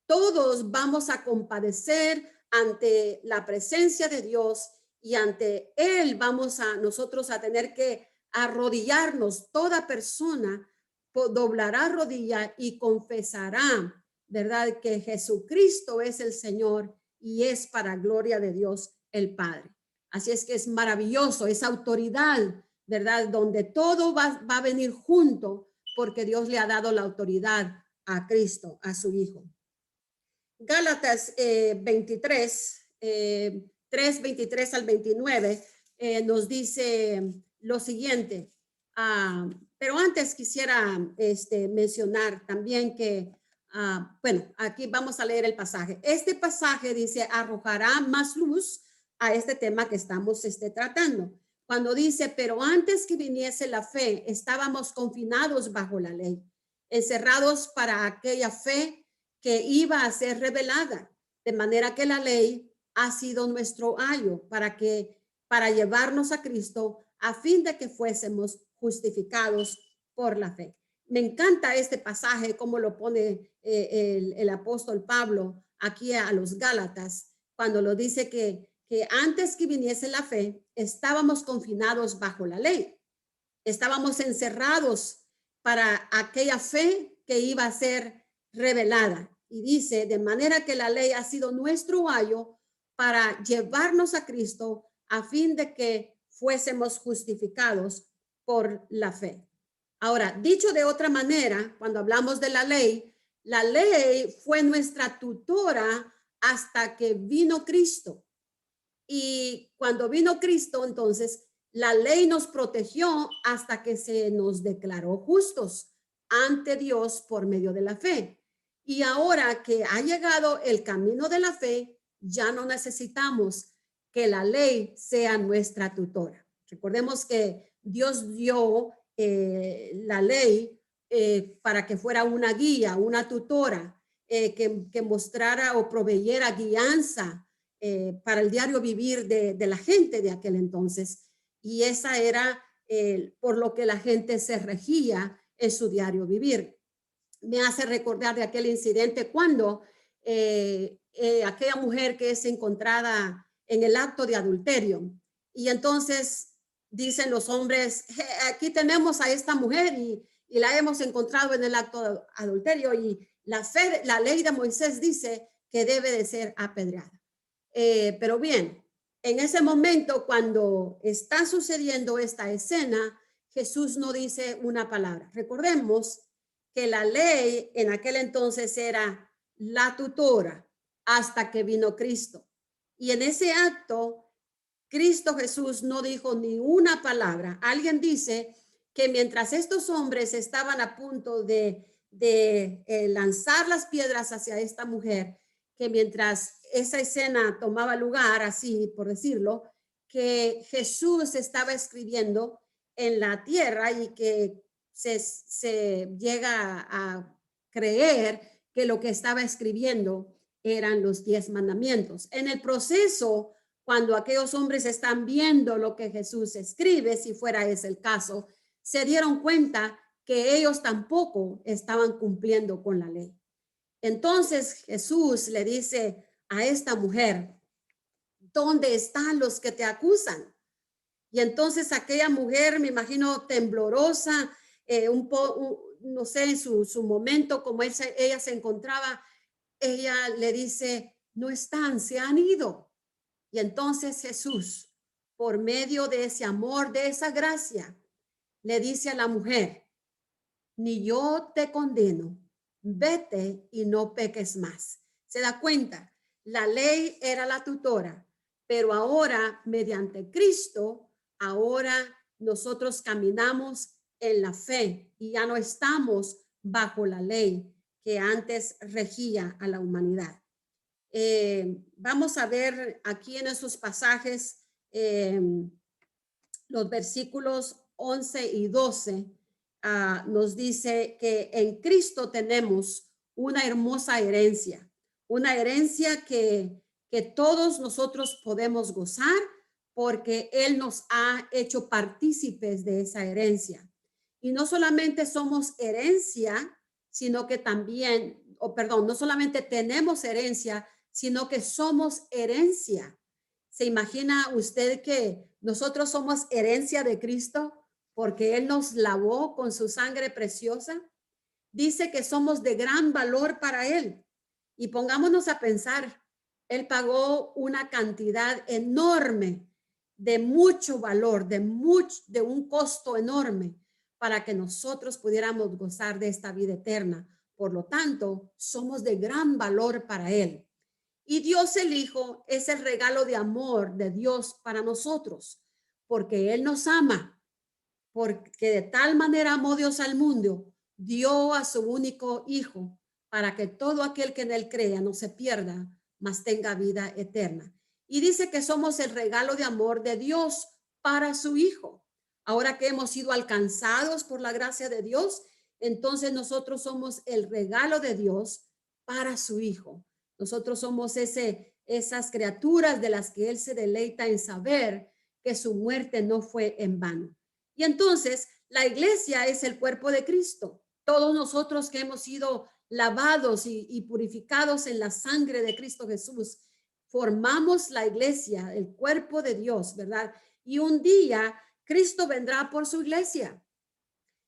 Speaker 1: todos vamos a compadecer ante la presencia de Dios, y ante Él vamos a nosotros a tener que arrodillarnos. Toda persona doblará rodilla y confesará, ¿verdad?, que Jesucristo es el Señor y es para gloria de Dios el Padre. Así es que es maravilloso, esa autoridad, ¿verdad?, donde todo va a venir junto, porque Dios le ha dado la autoridad a Cristo, a su Hijo. Gálatas 23, 3, 23 al 29, nos dice lo siguiente. Pero antes quisiera mencionar también que, bueno, aquí vamos a leer el pasaje. Este pasaje dice, arrojará más luz a este tema que estamos tratando. Cuando dice, pero antes que viniese la fe, estábamos confinados bajo la ley, encerrados para aquella fe que iba a ser revelada, de manera que la ley ha sido nuestro ayo para llevarnos a Cristo, a fin de que fuésemos justificados por la fe. Me encanta este pasaje, como lo pone el apóstol Pablo aquí a los Gálatas, cuando lo dice que antes que viniese la fe, estábamos confinados bajo la ley. Estábamos encerrados para aquella fe que iba a ser revelada. Y dice, de manera que la ley ha sido nuestro ayo para llevarnos a Cristo a fin de que fuésemos justificados por la fe. Ahora, dicho de otra manera, cuando hablamos de la ley fue nuestra tutora hasta que vino Cristo. Y cuando vino Cristo, entonces, la ley nos protegió hasta que se nos declaró justos ante Dios por medio de la fe. Y ahora que ha llegado el camino de la fe, ya no necesitamos que la ley sea nuestra tutora. Recordemos que Dios dio la ley para que fuera una guía, una tutora, que mostrara o proveyera guianza para el diario vivir de la gente de aquel entonces. Y esa era por lo que la gente se regía en su diario vivir. Me hace recordar de aquel incidente cuando aquella mujer que es encontrada en el acto de adulterio. Y entonces dicen los hombres, aquí tenemos a esta mujer y la hemos encontrado en el acto de adulterio. Y la ley de Moisés dice que debe de ser apedreada. Pero bien, en ese momento, cuando está sucediendo esta escena, Jesús no dice una palabra. Recordemos que la ley en aquel entonces era la tutora hasta que vino Cristo. Y en ese acto, Cristo Jesús no dijo ni una palabra. Alguien dice que mientras estos hombres estaban a punto de lanzar las piedras hacia esta mujer, que mientras esa escena tomaba lugar, así por decirlo, que Jesús estaba escribiendo en la tierra y que se llega a creer que lo que estaba escribiendo eran los 10 mandamientos. En el proceso, cuando aquellos hombres están viendo lo que Jesús escribe, si fuera ese el caso, se dieron cuenta que ellos tampoco estaban cumpliendo con la ley. Entonces Jesús le dice a esta mujer, ¿dónde están los que te acusan? Y entonces aquella mujer, me imagino temblorosa, no sé, en su momento, como ella se encontraba, ella le dice, no están, se han ido. Y entonces Jesús, por medio de ese amor, de esa gracia, le dice a la mujer, ni yo te condeno, vete y no peques más. ¿Se da cuenta? La ley era la tutora, pero ahora, mediante Cristo, ahora nosotros caminamos en la fe y ya no estamos bajo la ley que antes regía a la humanidad. Vamos a ver aquí en esos pasajes los versículos 11 y 12. Nos dice que en Cristo tenemos una hermosa herencia, una herencia que todos nosotros podemos gozar porque Él nos ha hecho partícipes de esa herencia. Y no solamente somos herencia, sino que también, no solamente tenemos herencia, sino que somos herencia. ¿Se imagina usted que nosotros somos herencia de Cristo porque Él nos lavó con su sangre preciosa? Dice que somos de gran valor para Él. Y pongámonos a pensar, Él pagó una cantidad enorme, de mucho valor, de un costo enorme para que nosotros pudiéramos gozar de esta vida eterna. Por lo tanto, somos de gran valor para Él. Y Dios el Hijo es el regalo de amor de Dios para nosotros, porque Él nos ama, porque de tal manera amó Dios al mundo, dio a su único Hijo, para que todo aquel que en Él crea no se pierda, mas tenga vida eterna. Y dice que somos el regalo de amor de Dios para su Hijo. Ahora que hemos sido alcanzados por la gracia de Dios, entonces nosotros somos el regalo de Dios para su Hijo. Nosotros somos esas criaturas de las que Él se deleita en saber que su muerte no fue en vano. Y entonces la iglesia es el cuerpo de Cristo. Todos nosotros que hemos sido lavados y purificados en la sangre de Cristo Jesús, formamos la iglesia, el cuerpo de Dios, ¿verdad? Y un día Cristo vendrá por su iglesia.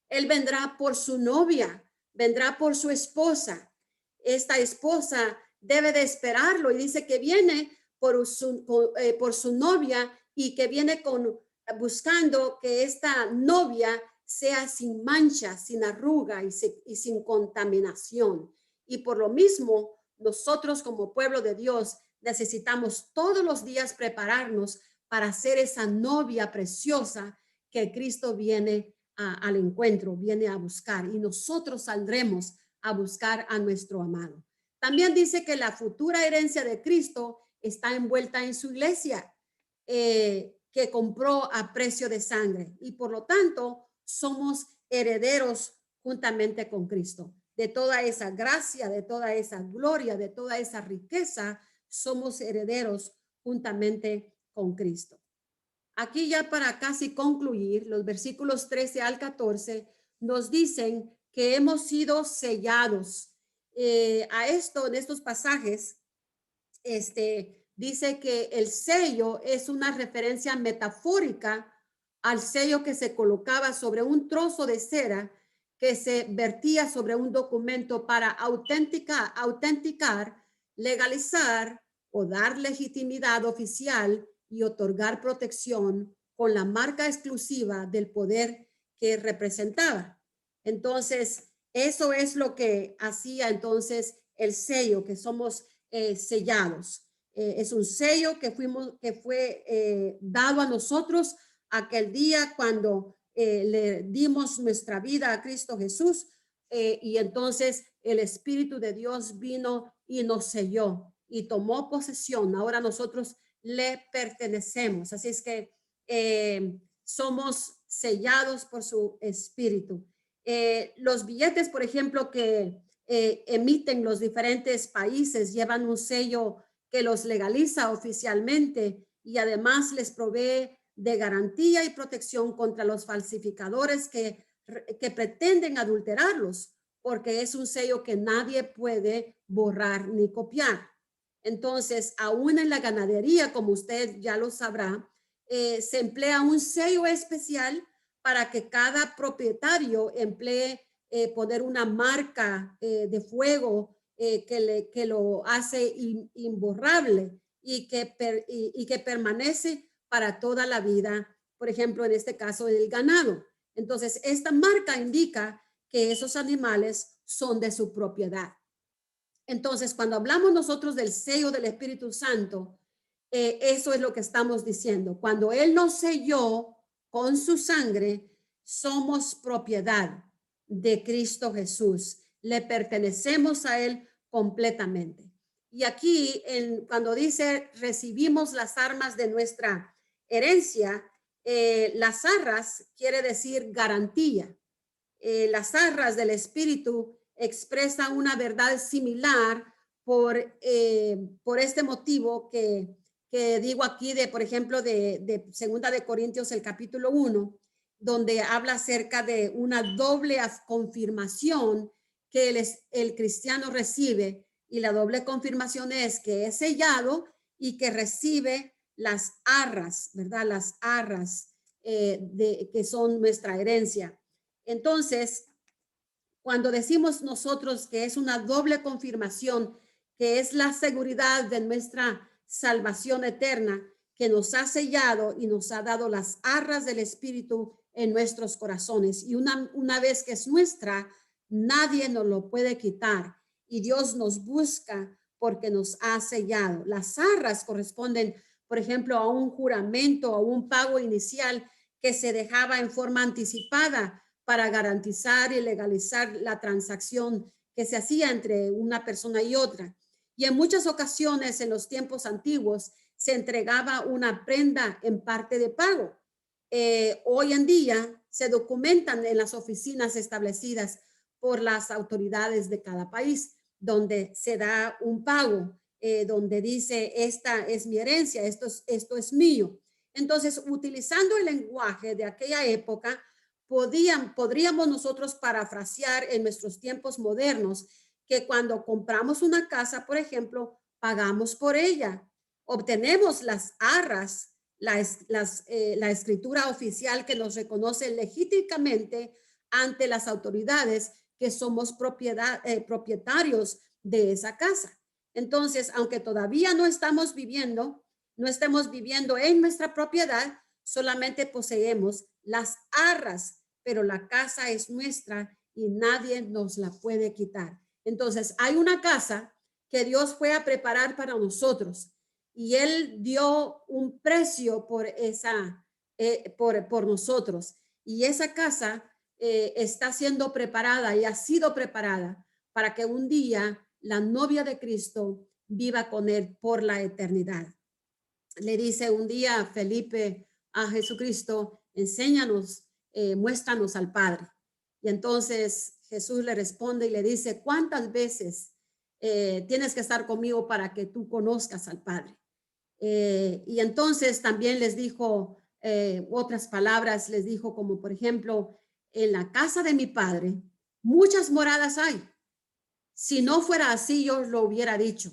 Speaker 1: Él vendrá por su novia, vendrá por su esposa. esta esposa debe de esperarlo y dice que viene por su novia y que viene buscando que esta novia sea sin mancha, sin arruga y sin contaminación. Y por lo mismo, nosotros como pueblo de Dios necesitamos todos los días prepararnos para ser esa novia preciosa que Cristo viene al encuentro, viene a buscar, y nosotros saldremos a buscar a nuestro amado. También dice que la futura herencia de Cristo está envuelta en su iglesia, que compró a precio de sangre, y por lo tanto somos herederos juntamente con Cristo. De toda esa gracia, de toda esa gloria, de toda esa riqueza, somos herederos juntamente con Cristo. Aquí ya para casi concluir, los versículos 13 al 14 nos dicen que hemos sido sellados. En estos pasajes, dice que el sello es una referencia metafórica al sello que se colocaba sobre un trozo de cera que se vertía sobre un documento para autenticar, legalizar o dar legitimidad oficial y otorgar protección con la marca exclusiva del poder que representaba. Entonces, eso es lo que hacía entonces el sello, que somos sellados. Es un sello que fue dado a nosotros aquel día cuando le dimos nuestra vida a Cristo Jesús, y entonces el Espíritu de Dios vino y nos selló y tomó posesión. Ahora nosotros le pertenecemos. Así es que somos sellados por su Espíritu. Los billetes, por ejemplo, que emiten los diferentes países llevan un sello que los legaliza oficialmente y además les provee de garantía y protección contra los falsificadores que pretenden adulterarlos, porque es un sello que nadie puede borrar ni copiar. Entonces, aún en la ganadería, como usted ya lo sabrá, se emplea un sello especial para que cada propietario emplee poner una marca de fuego que lo hace imborrable y que permanece para toda la vida, por ejemplo, en este caso el ganado. Entonces, esta marca indica que esos animales son de su propiedad. Entonces, cuando hablamos nosotros del sello del Espíritu Santo, eso es lo que estamos diciendo. Cuando Él nos selló con su sangre, somos propiedad de Cristo Jesús. Le pertenecemos a Él completamente. Y aquí, cuando dice recibimos las armas de nuestra herencia, las arras quiere decir garantía. Las arras del Espíritu expresan una verdad similar por este motivo que digo aquí, por ejemplo, de Segunda de Corintios, el capítulo 1, donde habla acerca de una doble confirmación que el cristiano recibe, y la doble confirmación es que es sellado y que recibe las arras, ¿verdad? Las arras que son nuestra herencia. Entonces, cuando decimos nosotros que es una doble confirmación, que es la seguridad de nuestra salvación eterna, que nos ha sellado y nos ha dado las arras del Espíritu en nuestros corazones. Y una vez que es nuestra, nadie nos lo puede quitar. Y Dios nos busca porque nos ha sellado. Las arras corresponden, por ejemplo, a un juramento, a un pago inicial que se dejaba en forma anticipada para garantizar y legalizar la transacción que se hacía entre una persona y otra. Y en muchas ocasiones en los tiempos antiguos se entregaba una prenda en parte de pago. Hoy en día se documentan en las oficinas establecidas por las autoridades de cada país, donde se da un pago, donde dice, esta es mi herencia, esto es mío. Entonces, utilizando el lenguaje de aquella época, podríamos nosotros parafrasear en nuestros tiempos modernos que cuando compramos una casa, por ejemplo, pagamos por ella, obtenemos las arras, la escritura oficial que nos reconoce legítimamente ante las autoridades que somos propietarios de esa casa. Entonces, aunque todavía no estemos viviendo en nuestra propiedad, solamente poseemos las arras, pero la casa es nuestra y nadie nos la puede quitar. Entonces, hay una casa que Dios fue a preparar para nosotros y Él dio un precio por por nosotros. Y esa casa está siendo preparada y ha sido preparada para que un día la novia de Cristo viva con Él por la eternidad. Le dice un día Felipe a Jesucristo, enséñanos, muéstranos al Padre. Y entonces Jesús le responde y le dice, ¿cuántas veces tienes que estar conmigo para que tú conozcas al Padre? Y entonces también les dijo otras palabras, les dijo como por ejemplo, en la casa de mi Padre muchas moradas hay. Si no fuera así, yo os lo hubiera dicho.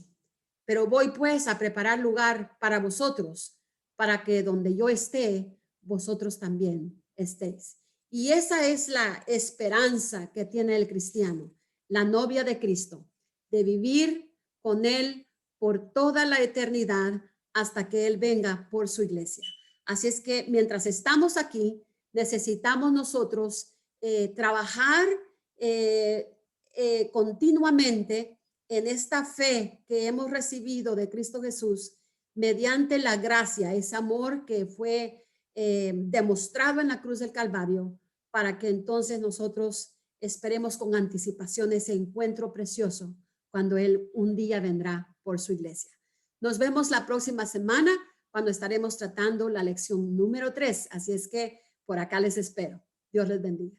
Speaker 1: Pero voy pues a preparar lugar para vosotros, para que donde yo esté, vosotros también estéis. Y esa es la esperanza que tiene el cristiano, la novia de Cristo, de vivir con Él por toda la eternidad hasta que Él venga por su iglesia. Así es que mientras estamos aquí, necesitamos nosotros trabajar continuamente en esta fe que hemos recibido de Cristo Jesús mediante la gracia, ese amor que fue demostrado en la cruz del Calvario, para que entonces nosotros esperemos con anticipación ese encuentro precioso cuando Él un día vendrá por su iglesia. Nos vemos la próxima semana cuando estaremos tratando la lección número 3. Así es que por acá les espero. Dios les bendiga.